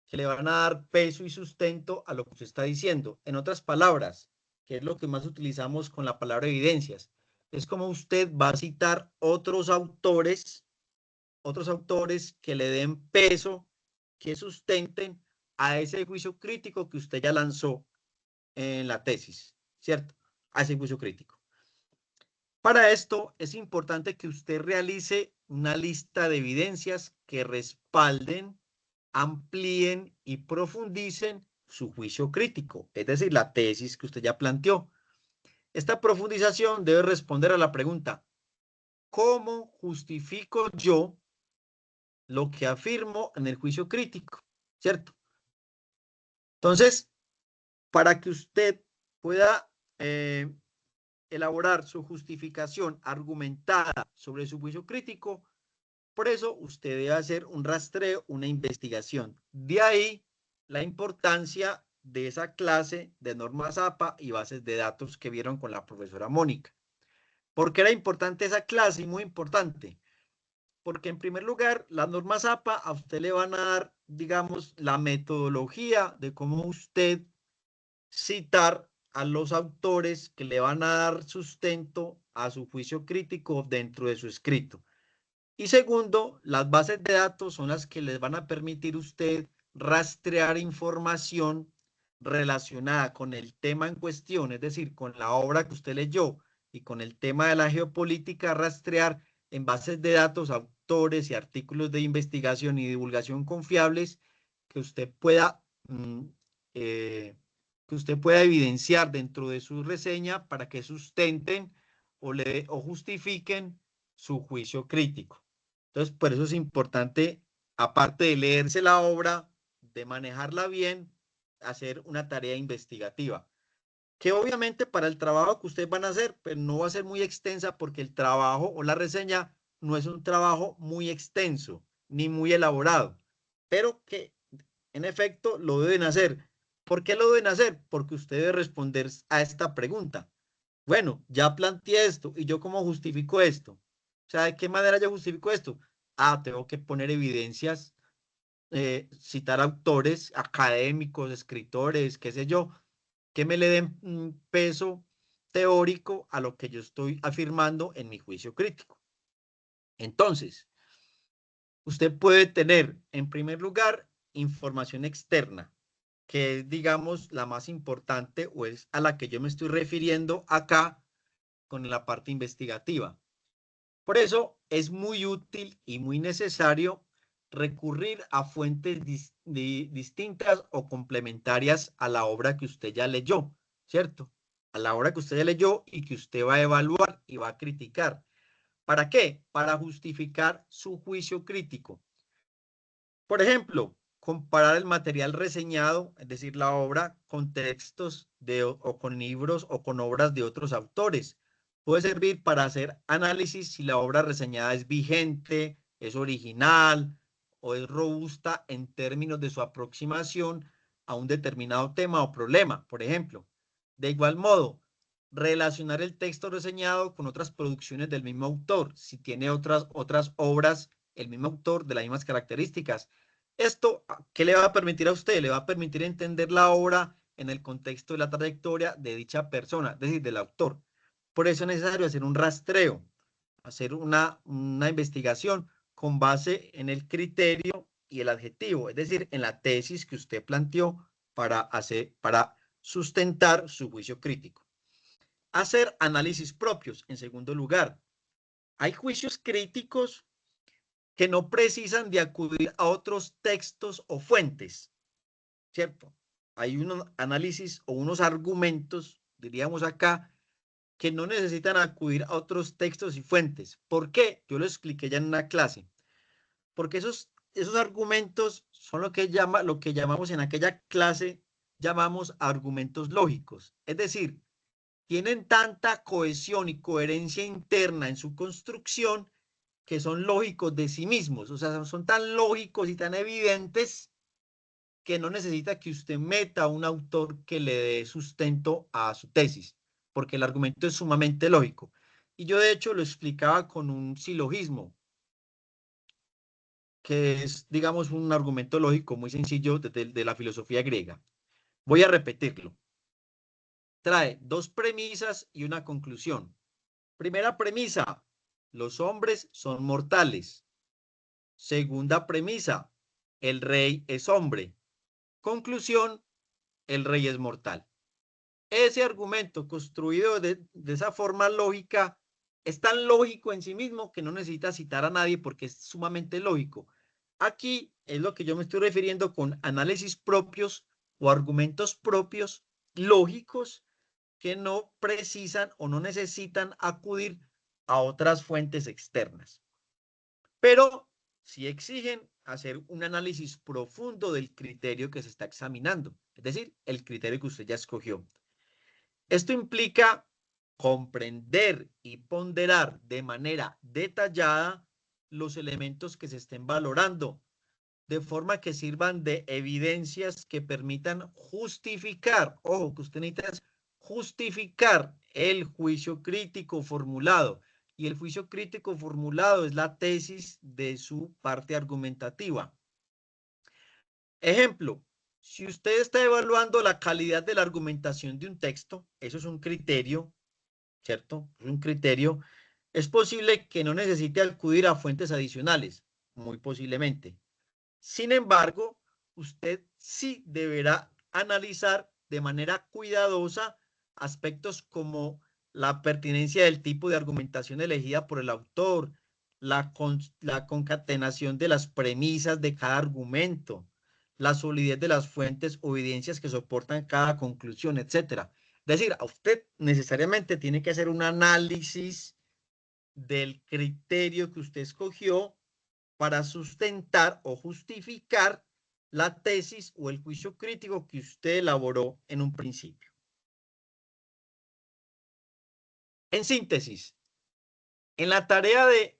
que le van a dar peso y sustento a lo que usted está diciendo. En otras palabras, que es lo que más utilizamos con la palabra evidencias, es como usted va a citar otros autores que le den peso, que sustenten a ese juicio crítico que usted ya lanzó en la tesis, ¿cierto? A ese juicio crítico. Para esto es importante que usted realice una lista de evidencias que respalden, amplíen y profundicen su juicio crítico, es decir, la tesis que usted ya planteó. Esta profundización debe responder a la pregunta, ¿cómo justifico yo lo que afirmo en el juicio crítico? ¿Cierto? Entonces, para que usted pueda elaborar su justificación argumentada sobre su juicio crítico, por eso usted debe hacer un rastreo, una investigación. De ahí la importancia de esa clase de normas APA y bases de datos que vieron con la profesora Mónica. ¿Por qué era importante esa clase? Y muy importante, porque en primer lugar, las normas APA a usted le van a dar, digamos, la metodología de cómo usted citar a los autores que le van a dar sustento a su juicio crítico dentro de su escrito. Y segundo, las bases de datos son las que les van a permitir usted rastrear información relacionada con el tema en cuestión, es decir, con la obra que usted leyó y con el tema de la geopolítica, rastrear en bases de datos autores y artículos de investigación y divulgación confiables que usted pueda, eh, que usted pueda evidenciar dentro de su reseña para que sustenten o justifiquen su juicio crítico. Entonces, por eso es importante, aparte de leerse la obra, de manejarla bien, hacer una tarea investigativa, que obviamente para el trabajo que ustedes van a hacer, pues no va a ser muy extensa porque el trabajo o la reseña no es un trabajo muy extenso ni muy elaborado, pero que en efecto lo deben hacer. ¿Por qué lo deben hacer? Porque usted debe responder a esta pregunta. Bueno, ya planteé esto y yo cómo justifico esto. O sea, ¿de qué manera yo justifico esto? Ah, tengo que poner evidencias, citar autores académicos, escritores, qué sé yo, que me le den peso teórico a lo que yo estoy afirmando en mi juicio crítico. Entonces, usted puede tener, en primer lugar, información externa, que es, digamos, la más importante o es a la que yo me estoy refiriendo acá con la parte investigativa. Por eso es muy útil y muy necesario recurrir a fuentes distintas o complementarias a la obra que usted ya leyó, ¿cierto? A la obra que usted ya leyó y que usted va a evaluar y va a criticar. ¿Para qué? Para justificar su juicio crítico. Por ejemplo, comparar el material reseñado, es decir, la obra, con textos o con libros o con obras de otros autores. Puede servir para hacer análisis si la obra reseñada es vigente, es original o es robusta en términos de su aproximación a un determinado tema o problema, por ejemplo. De igual modo, relacionar el texto reseñado con otras producciones del mismo autor, si tiene otras obras, el mismo autor de las mismas características. Esto, ¿qué le va a permitir a usted? Le va a permitir entender la obra en el contexto de la trayectoria de dicha persona, es decir, del autor. Por eso es necesario hacer un rastreo, hacer una investigación con base en el criterio y el adjetivo, es decir, en la tesis que usted planteó para sustentar su juicio crítico. Hacer análisis propios, en segundo lugar. Hay juicios críticos que no precisan de acudir a otros textos o fuentes, ¿cierto? Hay unos análisis o unos argumentos, diríamos acá, que no necesitan acudir a otros textos y fuentes. ¿Por qué? Yo lo expliqué ya en una clase. Porque esos esos argumentos son lo que llamamos en aquella clase, llamamos argumentos lógicos. Es decir, tienen tanta cohesión y coherencia interna en su construcción que son lógicos de sí mismos. O sea, son tan lógicos y tan evidentes que no necesita que usted meta a un autor que le dé sustento a su tesis, porque el argumento es sumamente lógico. Y yo de hecho lo explicaba con un silogismo, que es, digamos, un argumento lógico muy sencillo de la filosofía griega. Voy a repetirlo. Trae dos premisas y una conclusión. Primera premisa, los hombres son mortales. Segunda premisa, el rey es hombre. Conclusión, el rey es mortal. Ese argumento construido de esa forma lógica es tan lógico en sí mismo que no necesita citar a nadie porque es sumamente lógico. Aquí es lo que yo me estoy refiriendo con análisis propios o argumentos propios lógicos que no precisan o no necesitan acudir a otras fuentes externas. Pero sí exigen hacer un análisis profundo del criterio que se está examinando, es decir, el criterio que usted ya escogió. Esto implica comprender y ponderar de manera detallada los elementos que se estén valorando, de forma que sirvan de evidencias que permitan justificar, ojo, que usted necesita justificar el juicio crítico formulado. Y el juicio crítico formulado es la tesis de su parte argumentativa. Ejemplo, si usted está evaluando la calidad de la argumentación de un texto, eso es un criterio, ¿cierto? Es un criterio. Es posible que no necesite acudir a fuentes adicionales, muy posiblemente. Sin embargo, usted sí deberá analizar de manera cuidadosa aspectos como la pertinencia del tipo de argumentación elegida por el autor, la concatenación de las premisas de cada argumento, la solidez de las fuentes o evidencias que soportan cada conclusión, etc. Es decir, a usted necesariamente tiene que hacer un análisis del criterio que usted escogió para sustentar o justificar la tesis o el juicio crítico que usted elaboró en un principio. En síntesis, en la tarea de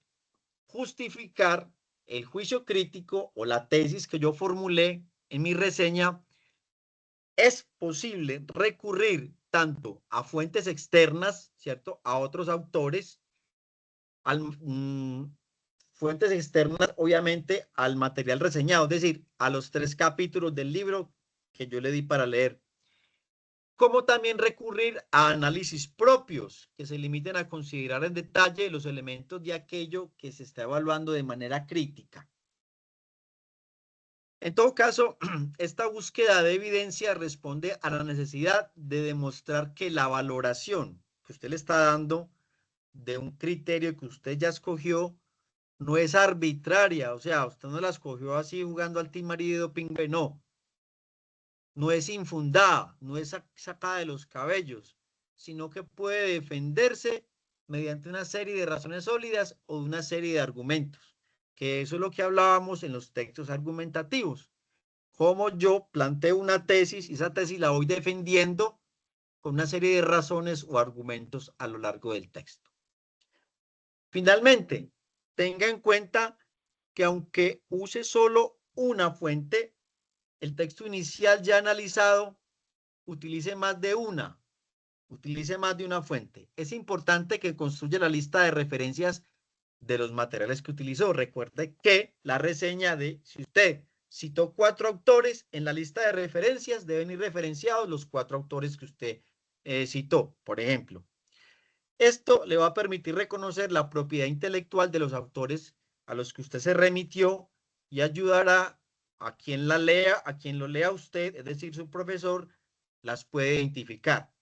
justificar el juicio crítico o la tesis que yo formulé en mi reseña, es posible recurrir tanto a fuentes externas, ¿cierto? A otros autores, fuentes externas, obviamente, al material reseñado, es decir, a los 3 capítulos del libro que yo le di para leer, como también recurrir a análisis propios que se limiten a considerar en detalle los elementos de aquello que se está evaluando de manera crítica. En todo caso, esta búsqueda de evidencia responde a la necesidad de demostrar que la valoración que usted le está dando de un criterio que usted ya escogió no es arbitraria, o sea, usted no la escogió así jugando al team marido pingüe, no. No es infundada, no es sacada de los cabellos, sino que puede defenderse mediante una serie de razones sólidas o de una serie de argumentos, que eso es lo que hablábamos en los textos argumentativos. Como yo planteo una tesis y esa tesis la voy defendiendo con una serie de razones o argumentos a lo largo del texto. Finalmente, tenga en cuenta que aunque use solo una fuente, el texto inicial ya analizado utilice más de una fuente. Es importante que construya la lista de referencias de los materiales que utilizó. Recuerde que la reseña de, si usted citó 4 autores, en la lista de referencias deben ir referenciados los 4 autores que usted citó, por ejemplo. Esto le va a permitir reconocer la propiedad intelectual de los autores a los que usted se remitió y ayudará a quien la lea, a quien lo lea usted, es decir, su profesor, las puede identificar.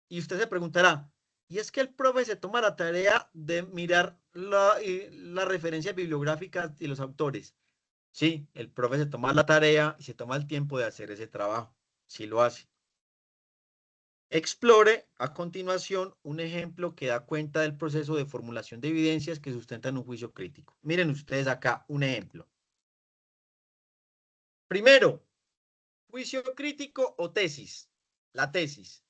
Y usted se preguntará, ¿y es que el profe se toma la tarea de mirar las referencias bibliográficas y los autores? Sí, el profe se toma la tarea y se toma el tiempo de hacer ese trabajo. Sí lo hace. Explore a continuación un ejemplo que da cuenta del proceso de formulación de evidencias que sustentan un juicio crítico. Miren ustedes acá un ejemplo. Primero, juicio crítico o tesis. La tesis.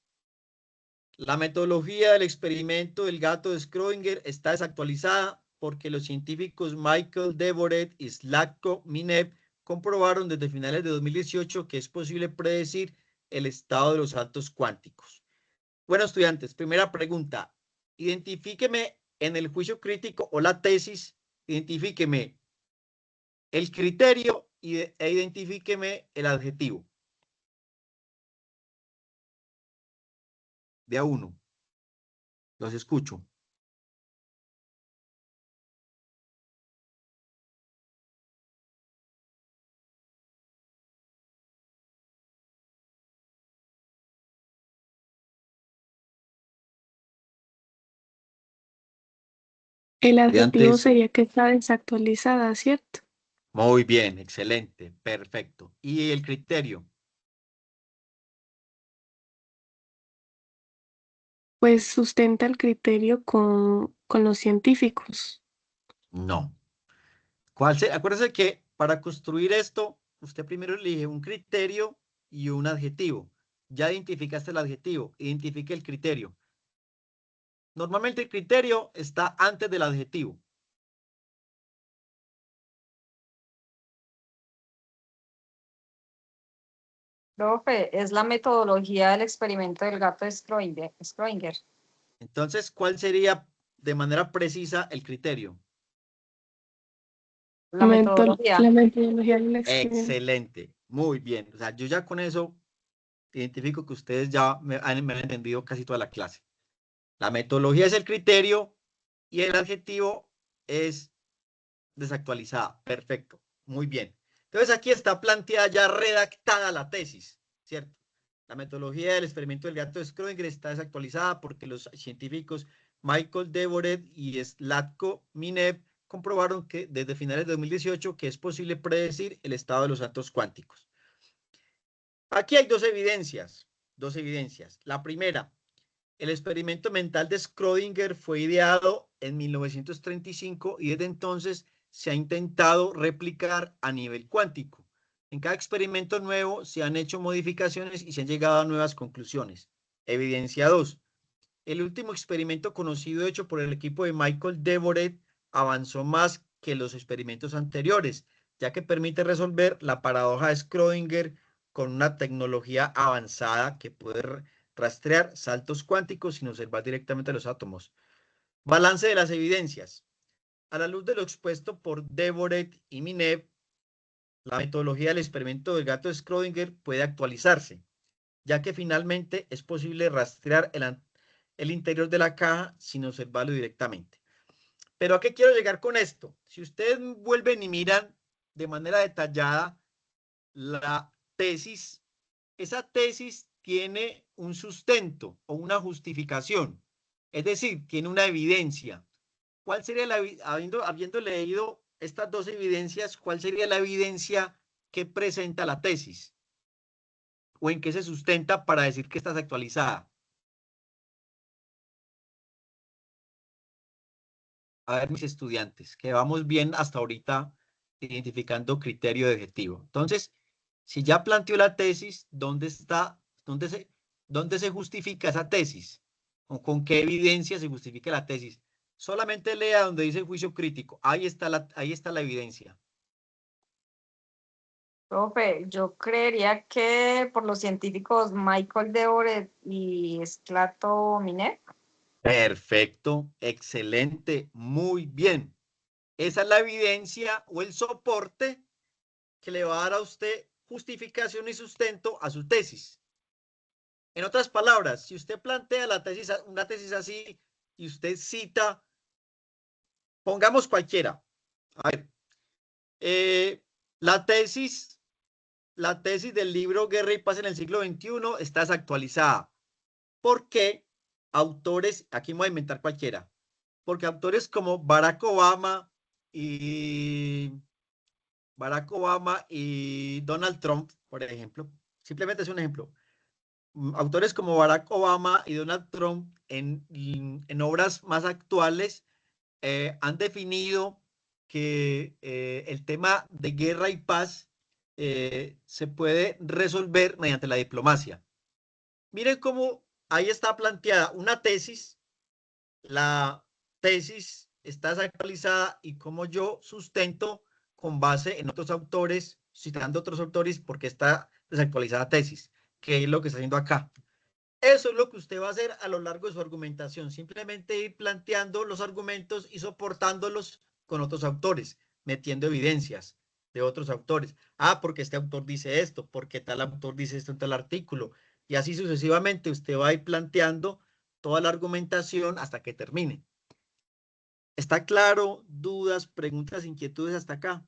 La metodología del experimento del gato de Schrödinger está desactualizada porque los científicos Michael Devoret y Slavko Minev comprobaron desde finales de 2018 que es posible predecir el estado de los saltos cuánticos. Bueno, estudiantes, primera pregunta. Identifíqueme en el juicio crítico o la tesis, identifíqueme el criterio e identifíqueme el adjetivo. De a uno. Los escucho. El adjetivo Estudiantes, sería que está desactualizada, ¿cierto? muy bien, excelente, perfecto. ¿Y el criterio? Pues sustenta el criterio con los científicos. No. Acuérdese que para construir esto, usted primero elige un criterio y un adjetivo. Ya identificaste el adjetivo, identifique el criterio. Normalmente el criterio está antes del adjetivo. Profe, es la metodología del experimento del gato de Schrödinger. Entonces, ¿cuál sería de manera precisa el criterio? La metodología. La metodología del experimento. Excelente, muy bien. O sea, yo ya con eso identifico que ustedes ya me han entendido casi toda la clase. La metodología es el criterio y el adjetivo es desactualizada. Perfecto, muy bien. Entonces aquí está planteada ya redactada la tesis, ¿cierto? La metodología del experimento del gato de Schrödinger está desactualizada porque los científicos Michael Devoret y Slavko Minev comprobaron que desde finales de 2018 que es posible predecir el estado de los saltos cuánticos. Aquí hay dos evidencias. La primera, el experimento mental de Schrödinger fue ideado en 1935 y desde entonces se ha intentado replicar a nivel cuántico. En cada experimento nuevo se han hecho modificaciones y se han llegado a nuevas conclusiones. Evidencia 2. El último experimento conocido hecho por el equipo de Michael Devoret avanzó más que los experimentos anteriores, ya que permite resolver la paradoja de Schrödinger con una tecnología avanzada que puede rastrear saltos cuánticos sin observar directamente los átomos. Balance de las evidencias. A la luz de lo expuesto por Devoret y Minev, la metodología del experimento del gato de Schrödinger puede actualizarse, ya que finalmente es posible rastrear el interior de la caja sin observarlo directamente. Pero ¿a qué quiero llegar con esto? Si ustedes vuelven y miran de manera detallada la tesis, esa tesis tiene un sustento o una justificación, es decir, tiene una evidencia. ¿Cuál sería habiendo leído estas dos evidencias, cuál sería la evidencia que presenta la tesis? ¿O en qué se sustenta para decir que está actualizada? A ver, mis estudiantes, que vamos bien hasta ahorita identificando criterio de objetivo. Entonces, si ya planteó la tesis, dónde se justifica esa tesis? ¿O con qué evidencia se justifica la tesis? Solamente lea donde dice juicio crítico. Ahí está la evidencia. Profe, yo creería que por los científicos Michael Devoret y Slavko Minev. Perfecto, excelente, muy bien. Esa es la evidencia o el soporte que le va a dar a usted justificación y sustento a su tesis. En otras palabras, si usted plantea una tesis así y usted cita, pongamos cualquiera. A ver, eh, la tesis, la tesis del libro Guerra y Paz en el siglo XXI está desactualizada. ¿Por qué autores, aquí me voy a inventar cualquiera, porque autores como Barack Obama y Donald Trump, por ejemplo, simplemente es un ejemplo, autores como Barack Obama y Donald Trump en obras más actuales han definido que el tema de guerra y paz se puede resolver mediante la diplomacia. Miren cómo ahí está planteada una tesis, la tesis está desactualizada y cómo yo sustento con base en otros autores, citando otros autores, porque está desactualizada tesis, que es lo que está haciendo acá. Eso es lo que usted va a hacer a lo largo de su argumentación, simplemente ir planteando los argumentos y soportándolos con otros autores, metiendo evidencias de otros autores. Ah, porque este autor dice esto, porque tal autor dice esto en tal artículo, y así sucesivamente usted va a ir planteando toda la argumentación hasta que termine. ¿Está claro? ¿Dudas, preguntas, inquietudes hasta acá?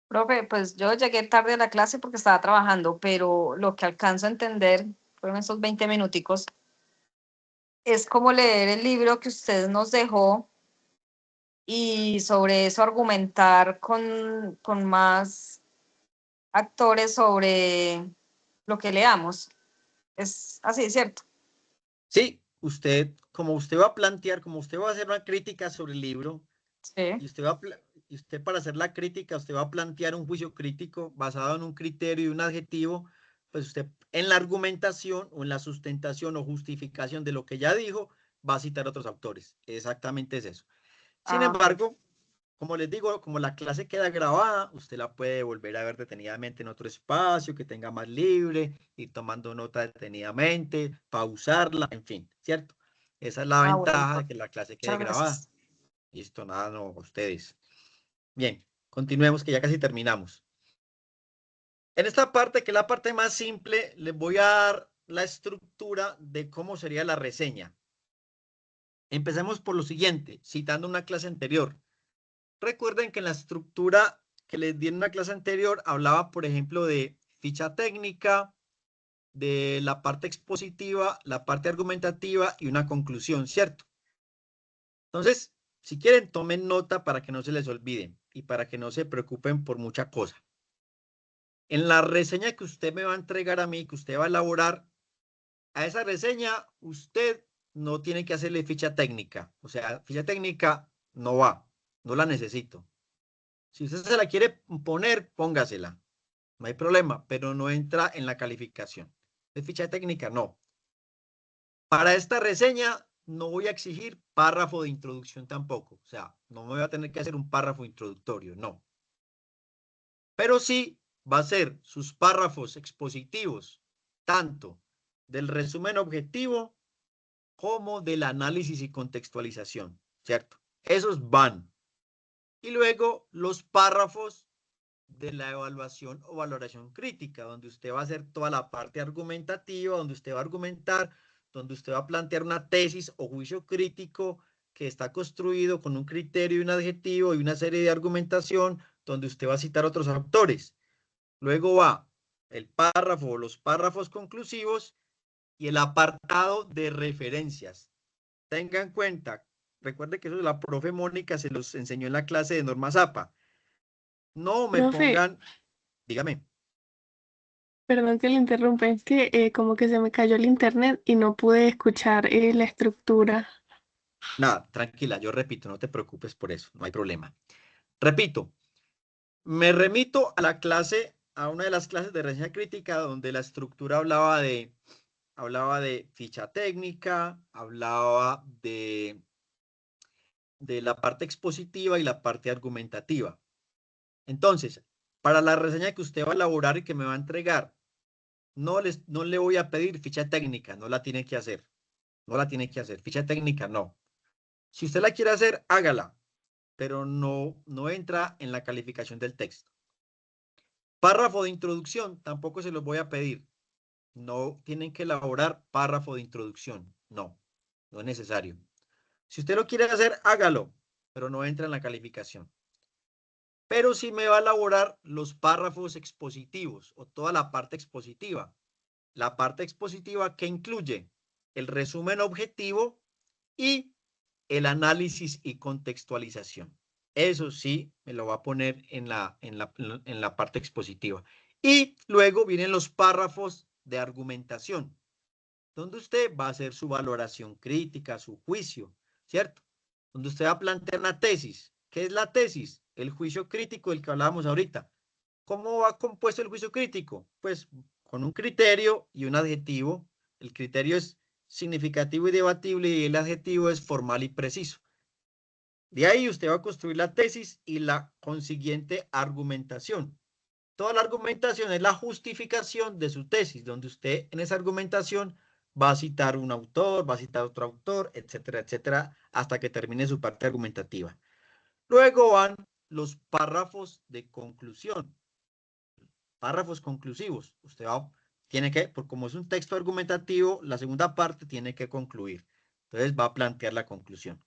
Profe, pues yo llegué tarde a la clase porque estaba trabajando, pero lo que alcanzo a entender, fueron esos 20 minuticos, es como leer el libro que usted nos dejó y sobre eso argumentar con más actores sobre lo que leamos. Es así, ¿cierto? Sí, usted, como usted va a plantear, como usted va a hacer una crítica sobre el libro, Sí. y usted para hacer la crítica, usted va a plantear un juicio crítico basado en un criterio y un adjetivo, pues usted en la argumentación o en la sustentación o justificación de lo que ya dijo, va a citar otros autores. Exactamente es eso. Sin Ah, ok. embargo, como les digo, como la clase queda grabada, usted la puede volver a ver detenidamente en otro espacio que tenga más libre, ir tomando nota detenidamente, pausarla, en fin, ¿cierto? Esa es la Ah, bueno, ventaja de profe. que la clase quede Muchas grabada. gracias. Listo, nada, no, ustedes. Bien, continuemos que ya casi terminamos. En esta parte, que es la parte más simple, les voy a dar la estructura de cómo sería la reseña. Empecemos por lo siguiente, citando una clase anterior. Recuerden que en la estructura que les di en una clase anterior hablaba, por ejemplo, de ficha técnica, de la parte expositiva, la parte argumentativa y una conclusión, ¿cierto? Entonces, si quieren, tomen nota para que no se les olviden y para que no se preocupen por mucha cosa. En la reseña que usted me va a entregar a mí, que usted va a elaborar, a esa reseña usted no tiene que hacerle ficha técnica. O sea, ficha técnica no va, no la necesito. Si usted se la quiere poner, póngasela. No hay problema, pero no entra en la calificación. De ficha técnica, no. Para esta reseña no voy a exigir párrafo de introducción tampoco. O sea, no me voy a tener que hacer un párrafo introductorio, no. Pero sí va a ser sus párrafos expositivos, tanto del resumen objetivo como del análisis y contextualización, ¿cierto? Esos van. Y luego los párrafos de la evaluación o valoración crítica, donde usted va a hacer toda la parte argumentativa, donde usted va a argumentar, donde usted va a plantear una tesis o juicio crítico que está construido con un criterio y un adjetivo y una serie de argumentación, donde usted va a citar otros autores. Luego va el párrafo o los párrafos conclusivos y el apartado de referencias. Tenga en cuenta, recuerde que eso la profe Mónica se los enseñó en la clase de Norma Zapa. No me Profe, pongan, dígame. perdón que le interrumpa, es que como que se me cayó el internet y no pude escuchar la estructura. Nada, tranquila, yo repito, no te preocupes por eso, no hay problema. Repito, me remito a la clase, a una de las clases de reseña crítica donde la estructura hablaba de ficha técnica, hablaba de la parte expositiva y la parte argumentativa. Entonces, para la reseña que usted va a elaborar y que me va a entregar, no le voy a pedir ficha técnica, no la tiene que hacer, no la tiene que hacer, ficha técnica no. Si usted la quiere hacer, hágala, pero no entra en la calificación del texto. Párrafo de introducción, tampoco se los voy a pedir. No tienen que elaborar párrafo de introducción, no es necesario. Si usted lo quiere hacer, hágalo, pero no entra en la calificación. Pero sí me va a elaborar los párrafos expositivos o toda la parte expositiva. La parte expositiva que incluye el resumen objetivo y el análisis y contextualización. Eso sí, me lo va a poner en la parte expositiva. Y luego vienen los párrafos de argumentación, donde usted va a hacer su valoración crítica, su juicio, ¿cierto? donde usted va a plantear una tesis. ¿Qué es la tesis? El juicio crítico del que hablábamos ahorita. ¿Cómo va compuesto el juicio crítico? Pues con un criterio y un adjetivo. El criterio es significativo y debatible y el adjetivo es formal y preciso. De ahí usted va a construir la tesis y la consiguiente argumentación. Toda la argumentación es la justificación de su tesis, donde usted en esa argumentación va a citar un autor, va a citar otro autor, etcétera, etcétera, hasta que termine su parte argumentativa. Luego van los párrafos de conclusión, párrafos conclusivos. Usted tiene que, como es un texto argumentativo, la segunda parte tiene que concluir. Entonces va a plantear la conclusión.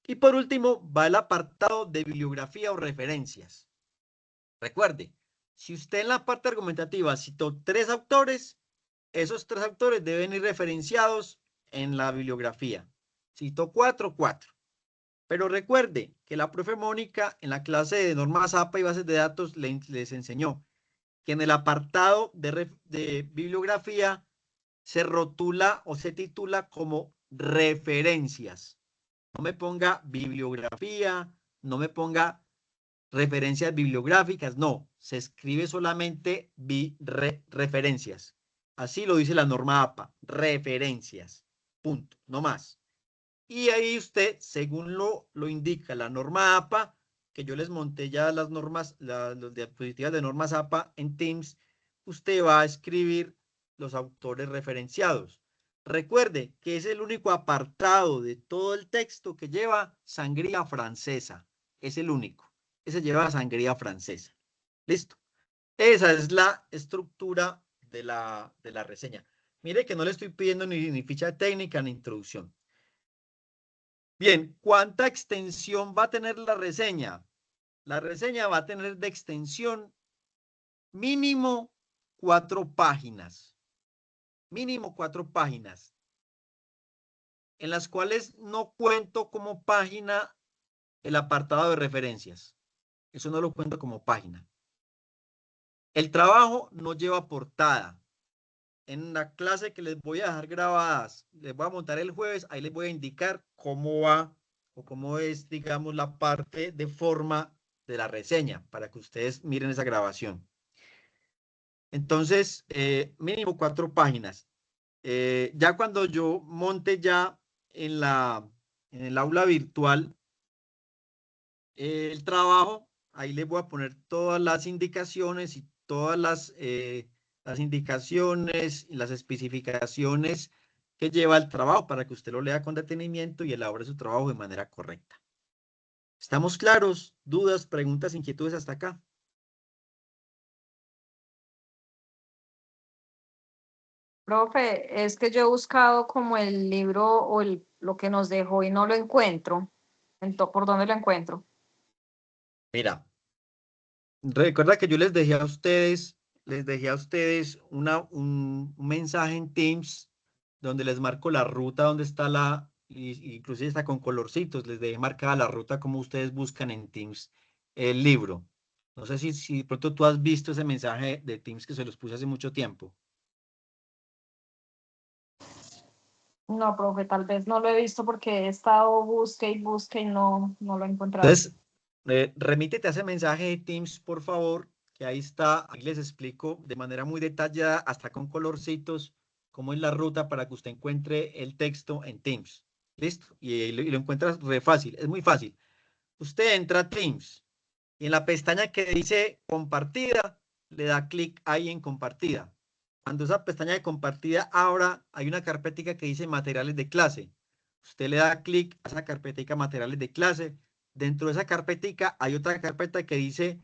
Y por último, va el apartado de bibliografía o referencias. Recuerde, si usted en la parte argumentativa citó 3 autores, esos 3 autores deben ir referenciados en la bibliografía. Citó 4, 4. Pero recuerde que la profe Mónica en la clase de normas APA y bases de datos les enseñó que en el apartado de bibliografía se rotula o se titula como referencias. No me ponga bibliografía, no me ponga referencias bibliográficas, no, se escribe solamente referencias. Así lo dice la norma APA, referencias, punto, no más. Y ahí usted, según lo indica la norma APA, que yo les monté ya las normas, las diapositivas de normas APA en Teams, usted va a escribir los autores referenciados. Recuerde que es el único apartado de todo el texto que lleva sangría francesa. Es el único. Ese lleva sangría francesa. ¿Listo? Esa es la estructura de la reseña. Mire que no le estoy pidiendo ni ficha técnica ni introducción. Bien, ¿cuánta extensión va a tener la reseña? La reseña va a tener de extensión mínimo 4 páginas. Mínimo 4 páginas. En las cuales no cuento como página el apartado de referencias. Eso no lo cuento como página. El trabajo no lleva portada. En la clase que les voy a dejar grabadas, les voy a montar el jueves, ahí les voy a indicar cómo va o cómo es, digamos, la parte de forma de la reseña para que ustedes miren esa grabación. Entonces, mínimo 4 páginas. Ya cuando yo monte ya en el aula virtual el trabajo, ahí les voy a poner todas las indicaciones y todas las indicaciones y las especificaciones que lleva el trabajo para que usted lo lea con detenimiento y elabore su trabajo de manera correcta. ¿Estamos claros? ¿Dudas, preguntas, inquietudes hasta acá? Profe, es que yo he buscado como el libro o lo que nos dejó y no lo encuentro. ¿Por dónde lo encuentro? Mira, recuerda que yo les dejé a ustedes, un mensaje en Teams donde les marco la ruta donde está inclusive está con colorcitos, les dejé marcada la ruta como ustedes buscan en Teams el libro. No sé si de pronto tú has visto ese mensaje de Teams que se los puse hace mucho tiempo. No, profe, tal vez no lo he visto porque he estado busque y no lo he encontrado. Entonces, remítete a ese mensaje de Teams, por favor, que ahí está, ahí les explico de manera muy detallada, hasta con colorcitos, cómo es la ruta para que usted encuentre el texto en Teams. ¿Listo? Y lo encuentras re fácil, es muy fácil. Usted entra a Teams y en la pestaña que dice compartida, le da clic ahí en compartida. Cuando esa pestaña de compartida abra, hay una carpetica que dice materiales de clase. Usted le da clic a esa carpetica materiales de clase. Dentro de esa carpetica hay otra carpeta que dice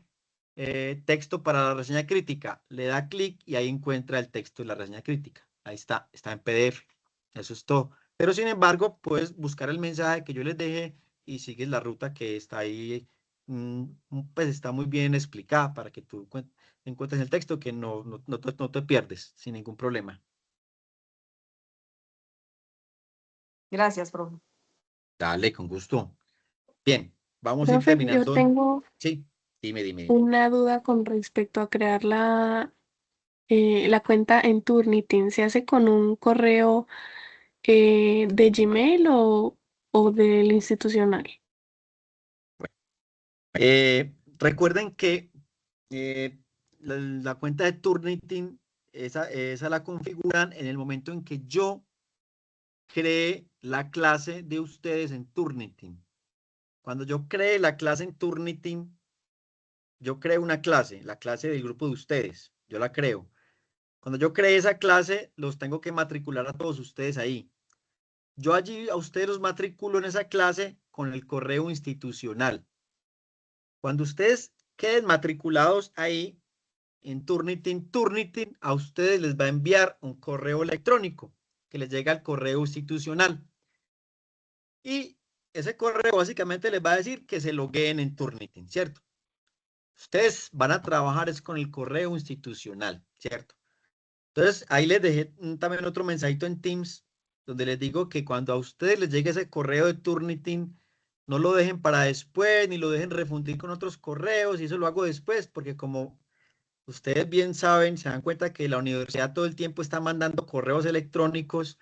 texto para la reseña crítica. Le da clic y ahí encuentra el texto de la reseña crítica. Ahí está en PDF. Eso es todo. Pero sin embargo, puedes buscar el mensaje que yo les dejé y sigues la ruta que está ahí, pues está muy bien explicada para que tú encuentres el texto que no te pierdes sin ningún problema. Gracias, profe. Dale, con gusto. Bien, vamos a ir Profe, yo terminando. tengo Sí, dime. una duda con respecto a crear la cuenta en Turnitin. ¿Se hace con un correo de Gmail o o del institucional? Recuerden que la cuenta de Turnitin, esa la configuran en el momento en que yo cree la clase de ustedes en Turnitin. Cuando yo cree la clase en Turnitin, yo creo una clase, la clase del grupo de ustedes, yo la creo. Cuando yo cree esa clase, los tengo que matricular a todos ustedes ahí. Yo allí a ustedes los matriculo en esa clase con el correo institucional. Cuando ustedes queden matriculados ahí en Turnitin, a ustedes les va a enviar un correo electrónico que les llega al correo institucional. Y ese correo básicamente les va a decir que se logueen en Turnitin, ¿cierto? Ustedes van a trabajar es con el correo institucional, ¿cierto? Entonces, ahí les dejé también otro mensajito en Teams, donde les digo que cuando a ustedes les llegue ese correo de Turnitin, no lo dejen para después, ni lo dejen refundir con otros correos, y eso lo hago después, porque como ustedes bien saben, se dan cuenta que la universidad todo el tiempo está mandando correos electrónicos,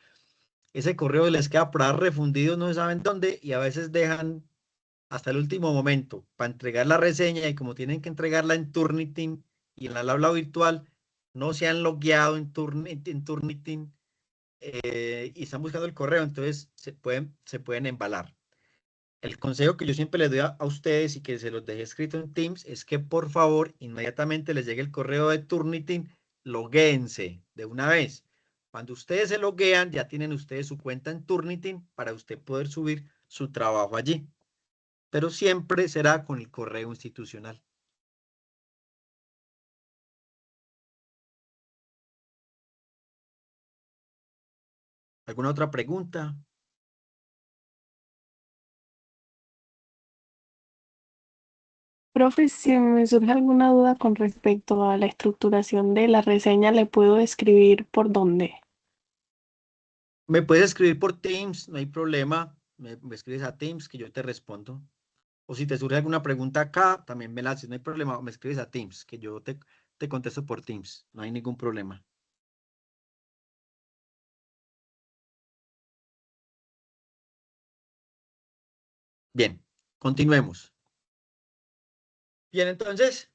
ese correo les queda por ahí refundido, no saben dónde, y a veces dejan hasta el último momento para entregar la reseña, y como tienen que entregarla en Turnitin y en la aula virtual, no se han logueado en Turnitin y están buscando el correo, entonces se pueden embalar. El consejo que yo siempre les doy a ustedes y que se los dejé escrito en Teams es que por favor inmediatamente les llegue el correo de Turnitin, loguéense de una vez. Cuando ustedes se loguean, ya tienen ustedes su cuenta en Turnitin para usted poder subir su trabajo allí. Pero siempre será con el correo institucional. ¿Alguna otra pregunta? Profe, si me surge alguna duda con respecto a la estructuración de la reseña, ¿le puedo escribir por dónde? Me puedes escribir por Teams, no hay problema. Me escribes a Teams que yo te respondo. O si te surge alguna pregunta acá, también me la haces, no hay problema. Me escribes a Teams, que yo te contesto por Teams. No hay ningún problema. Bien, continuemos. Bien, entonces,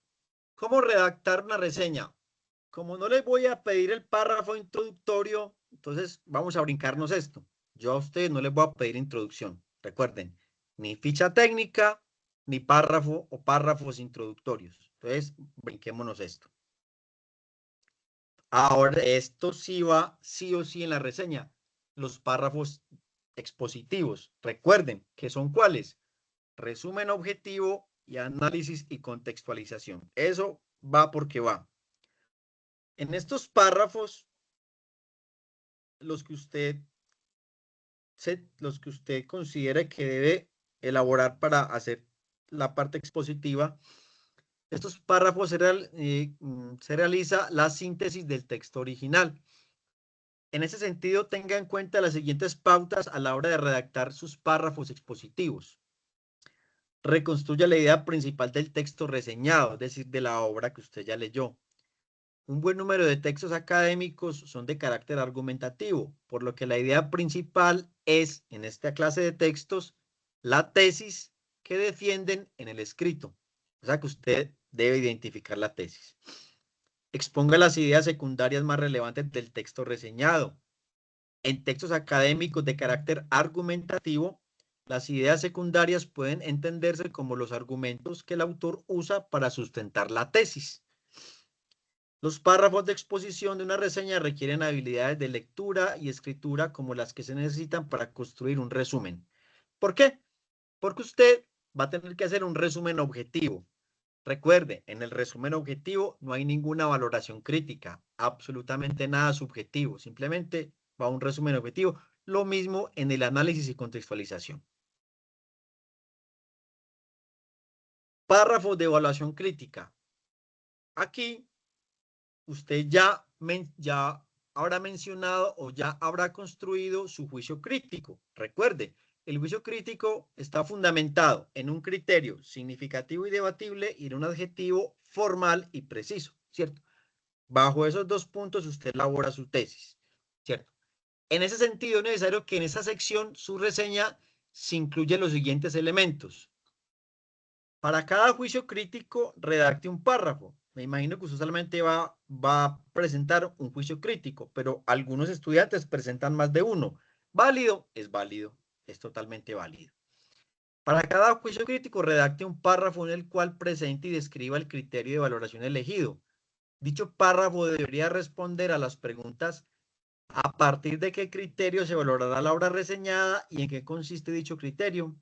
¿cómo redactar una reseña? Como no les voy a pedir el párrafo introductorio, entonces vamos a brincarnos esto. Yo a ustedes no les voy a pedir introducción. Recuerden, ni ficha técnica, ni párrafo o párrafos introductorios. Entonces, brinquémonos esto. Ahora, esto sí va sí o sí en la reseña. Los párrafos expositivos. Recuerden que son cuáles. Resumen objetivo y análisis y contextualización. Eso va porque va. En estos párrafos, los que usted considere que debe elaborar para hacer la parte expositiva, estos párrafos se realiza la síntesis del texto original. En ese sentido, tenga en cuenta las siguientes pautas a la hora de redactar sus párrafos expositivos. Reconstruya la idea principal del texto reseñado, es decir, de la obra que usted ya leyó. Un buen número de textos académicos son de carácter argumentativo, por lo que la idea principal es, en esta clase de textos, la tesis que defienden en el escrito. O sea que usted debe identificar la tesis. Exponga las ideas secundarias más relevantes del texto reseñado. En textos académicos de carácter argumentativo, las ideas secundarias pueden entenderse como los argumentos que el autor usa para sustentar la tesis. Los párrafos de exposición de una reseña requieren habilidades de lectura y escritura como las que se necesitan para construir un resumen. ¿Por qué? Porque usted va a tener que hacer un resumen objetivo. Recuerde, en el resumen objetivo no hay ninguna valoración crítica, absolutamente nada subjetivo, simplemente va un resumen objetivo. Lo mismo en el análisis y contextualización. Párrafos de evaluación crítica. Aquí usted ya habrá mencionado o ya habrá construido su juicio crítico. Recuerde, el juicio crítico está fundamentado en un criterio significativo y debatible y en un adjetivo formal y preciso, ¿cierto? Bajo esos dos puntos usted elabora su tesis, ¿cierto? En ese sentido es necesario que en esa sección su reseña si incluye los siguientes elementos. Para cada juicio crítico, redacte un párrafo. Me imagino que usted solamente va a presentar un juicio crítico, pero algunos estudiantes presentan más de uno. ¿Válido? Es válido, es totalmente válido. Para cada juicio crítico, redacte un párrafo en el cual presente y describa el criterio de valoración elegido. Dicho párrafo debería responder a las preguntas: ¿a partir de qué criterio se valorará la obra reseñada y en qué consiste dicho criterio?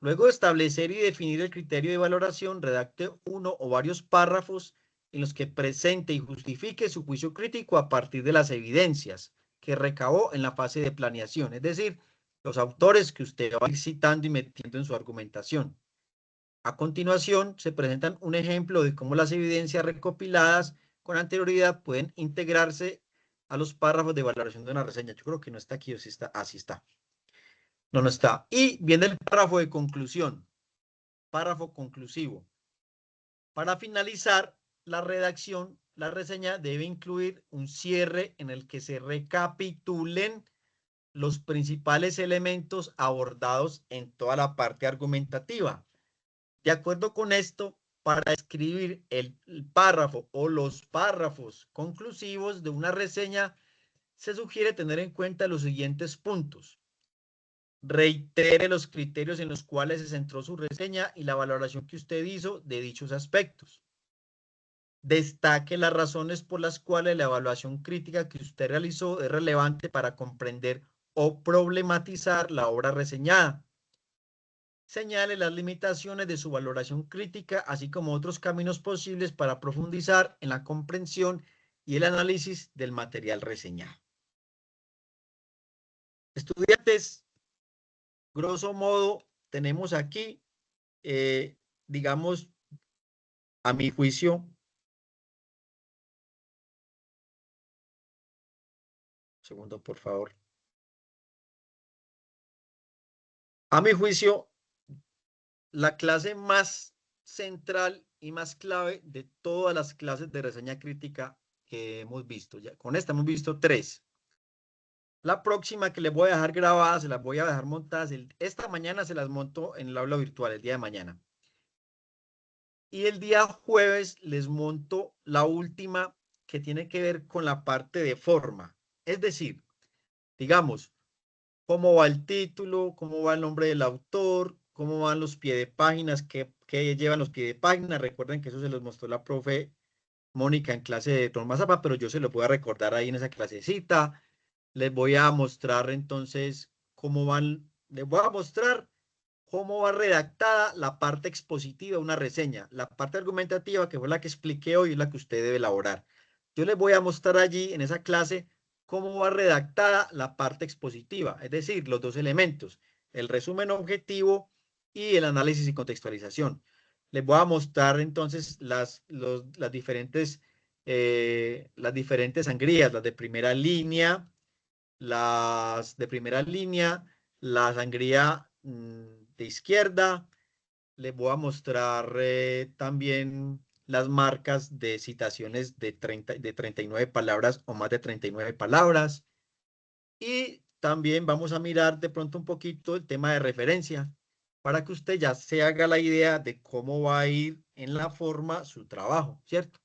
Luego de establecer y definir el criterio de valoración, redacte uno o varios párrafos en los que presente y justifique su juicio crítico a partir de las evidencias que recabó en la fase de planeación, es decir, los autores que usted va a ir citando y metiendo en su argumentación. A continuación, se presentan un ejemplo de cómo las evidencias recopiladas con anterioridad pueden integrarse a los párrafos de valoración de una reseña. Yo creo que no está aquí, o sí está. Ah, sí está. No, no está. Y viene el párrafo de conclusión. Párrafo conclusivo. Para finalizar la redacción, la reseña debe incluir un cierre en el que se recapitulen los principales elementos abordados en toda la parte argumentativa. De acuerdo con esto, para escribir el párrafo o los párrafos conclusivos de una reseña, se sugiere tener en cuenta los siguientes puntos. Reitere los criterios en los cuales se centró su reseña y la valoración que usted hizo de dichos aspectos. Destaque las razones por las cuales la evaluación crítica que usted realizó es relevante para comprender o problematizar la obra reseñada. Señale las limitaciones de su valoración crítica, así como otros caminos posibles para profundizar en la comprensión y el análisis del material reseñado. Estudiantes, grosso modo, tenemos aquí, digamos, a mi juicio, segundo, por favor. A mi juicio, la clase más central y más clave de todas las clases de reseña crítica que hemos visto. Ya, con esta hemos visto 3. La próxima que les voy a dejar grabadas, se las voy a dejar montadas. Esta mañana se las monto en el aula virtual, el día de mañana. Y el día jueves les monto la última, que tiene que ver con la parte de forma. Es decir, digamos, cómo va el título, cómo va el nombre del autor, cómo van los pie de páginas, qué llevan los pie de páginas. Recuerden que eso se los mostró la profe Mónica en clase de Torma Zapa, pero yo se lo voy a recordar ahí en esa clasecita. Les voy a mostrar entonces cómo van, les voy a mostrar cómo va redactada la parte expositiva de una reseña. La parte argumentativa, que fue la que expliqué hoy, es la que usted debe elaborar. Yo les voy a mostrar allí en esa clase cómo va redactada la parte expositiva, es decir, los dos elementos, el resumen objetivo y el análisis y contextualización. Les voy a mostrar entonces las diferentes sangrías, las de primera línea, la sangría de izquierda. Les voy a mostrar también las marcas de citaciones de 39 palabras o más de 39 palabras. Y también vamos a mirar de pronto un poquito el tema de referencia para que usted ya se haga la idea de cómo va a ir en la forma su trabajo, ¿cierto?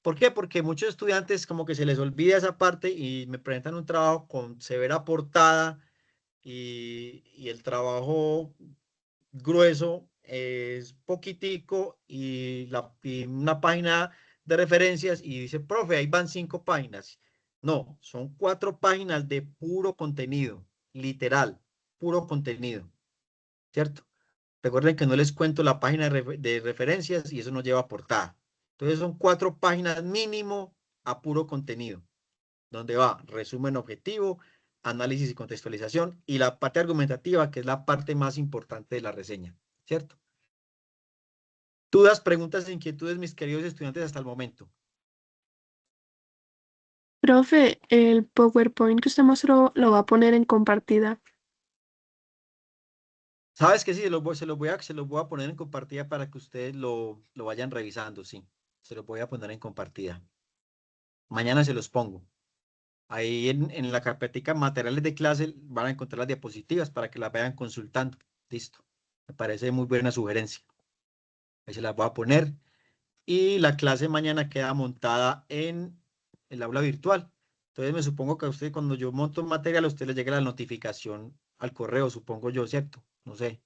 ¿Por qué? Porque muchos estudiantes como que se les olvida esa parte y me presentan un trabajo con severa portada y el trabajo grueso es poquitico y una página de referencias y dice, profe, ahí van 5 páginas. No, son 4 páginas de puro contenido, literal, puro contenido, ¿cierto? Recuerden que no les cuento la página de referencias y eso no lleva portada. Entonces son 4 páginas mínimo a puro contenido, donde va resumen objetivo, análisis y contextualización y la parte argumentativa, que es la parte más importante de la reseña, ¿cierto? Dudas, preguntas e inquietudes, mis queridos estudiantes, hasta el momento. Profe, el PowerPoint que usted mostró lo va a poner en compartida. ¿Sabes que sí? Se los voy a poner en compartida para que ustedes lo vayan revisando, sí. Se los voy a poner en compartida. Mañana se los pongo. Ahí en la carpetica materiales de clase van a encontrar las diapositivas para que las vayan consultando. Listo. Me parece muy buena sugerencia. Ahí se las voy a poner. Y la clase mañana queda montada en el aula virtual. Entonces me supongo que a usted cuando yo monto un material, a usted le llega la notificación al correo, supongo yo, ¿cierto? No sé.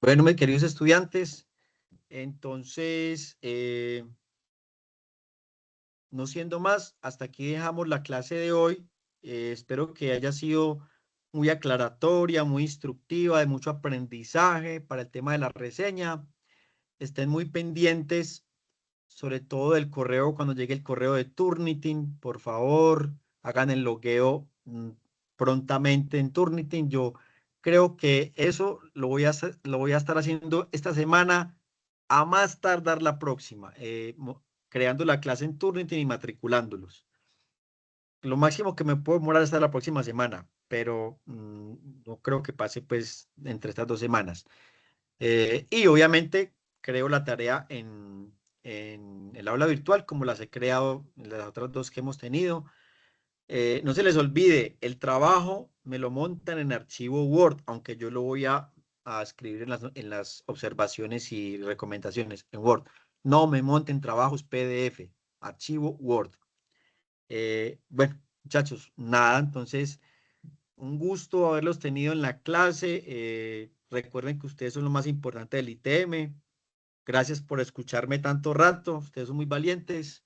Bueno, mis queridos estudiantes, entonces, no siendo más, hasta aquí dejamos la clase de hoy. Espero que haya sido muy aclaratoria, muy instructiva, de mucho aprendizaje para el tema de la reseña. Estén muy pendientes, sobre todo del correo, cuando llegue el correo de Turnitin, por favor, hagan el logueo prontamente en Turnitin. Yo creo que eso lo voy a estar haciendo esta semana, a más tardar la próxima, creando la clase en Turnitin y matriculándolos. Lo máximo que me puedo demorar hasta la próxima semana, pero no creo que pase pues entre estas 2 semanas. Y obviamente creo la tarea en el aula virtual como las he creado en las otras 2 que hemos tenido. No se les olvide, el trabajo me lo montan en archivo Word, aunque yo lo voy a escribir en las observaciones y recomendaciones en Word. No me monten trabajos PDF, archivo Word. Bueno, muchachos, nada, entonces un gusto haberlos tenido en la clase. Recuerden que ustedes son lo más importante del ITM. Gracias por escucharme tanto rato. Ustedes son muy valientes.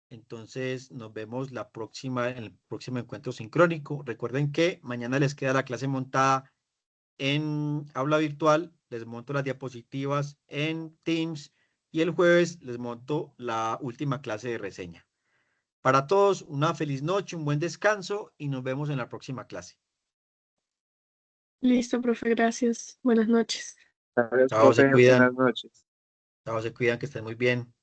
Entonces, nos vemos la próxima, en el próximo encuentro sincrónico. Recuerden que mañana les queda la clase montada en aula virtual. Les monto las diapositivas en Teams y el jueves les monto la última clase de reseña. Para todos, una feliz noche, un buen descanso y nos vemos en la próxima clase. Listo, profe, gracias. Buenas noches. Gracias, Chao, se profe. Buenas cuidan. noches. Chao, se cuidan, que estén muy bien.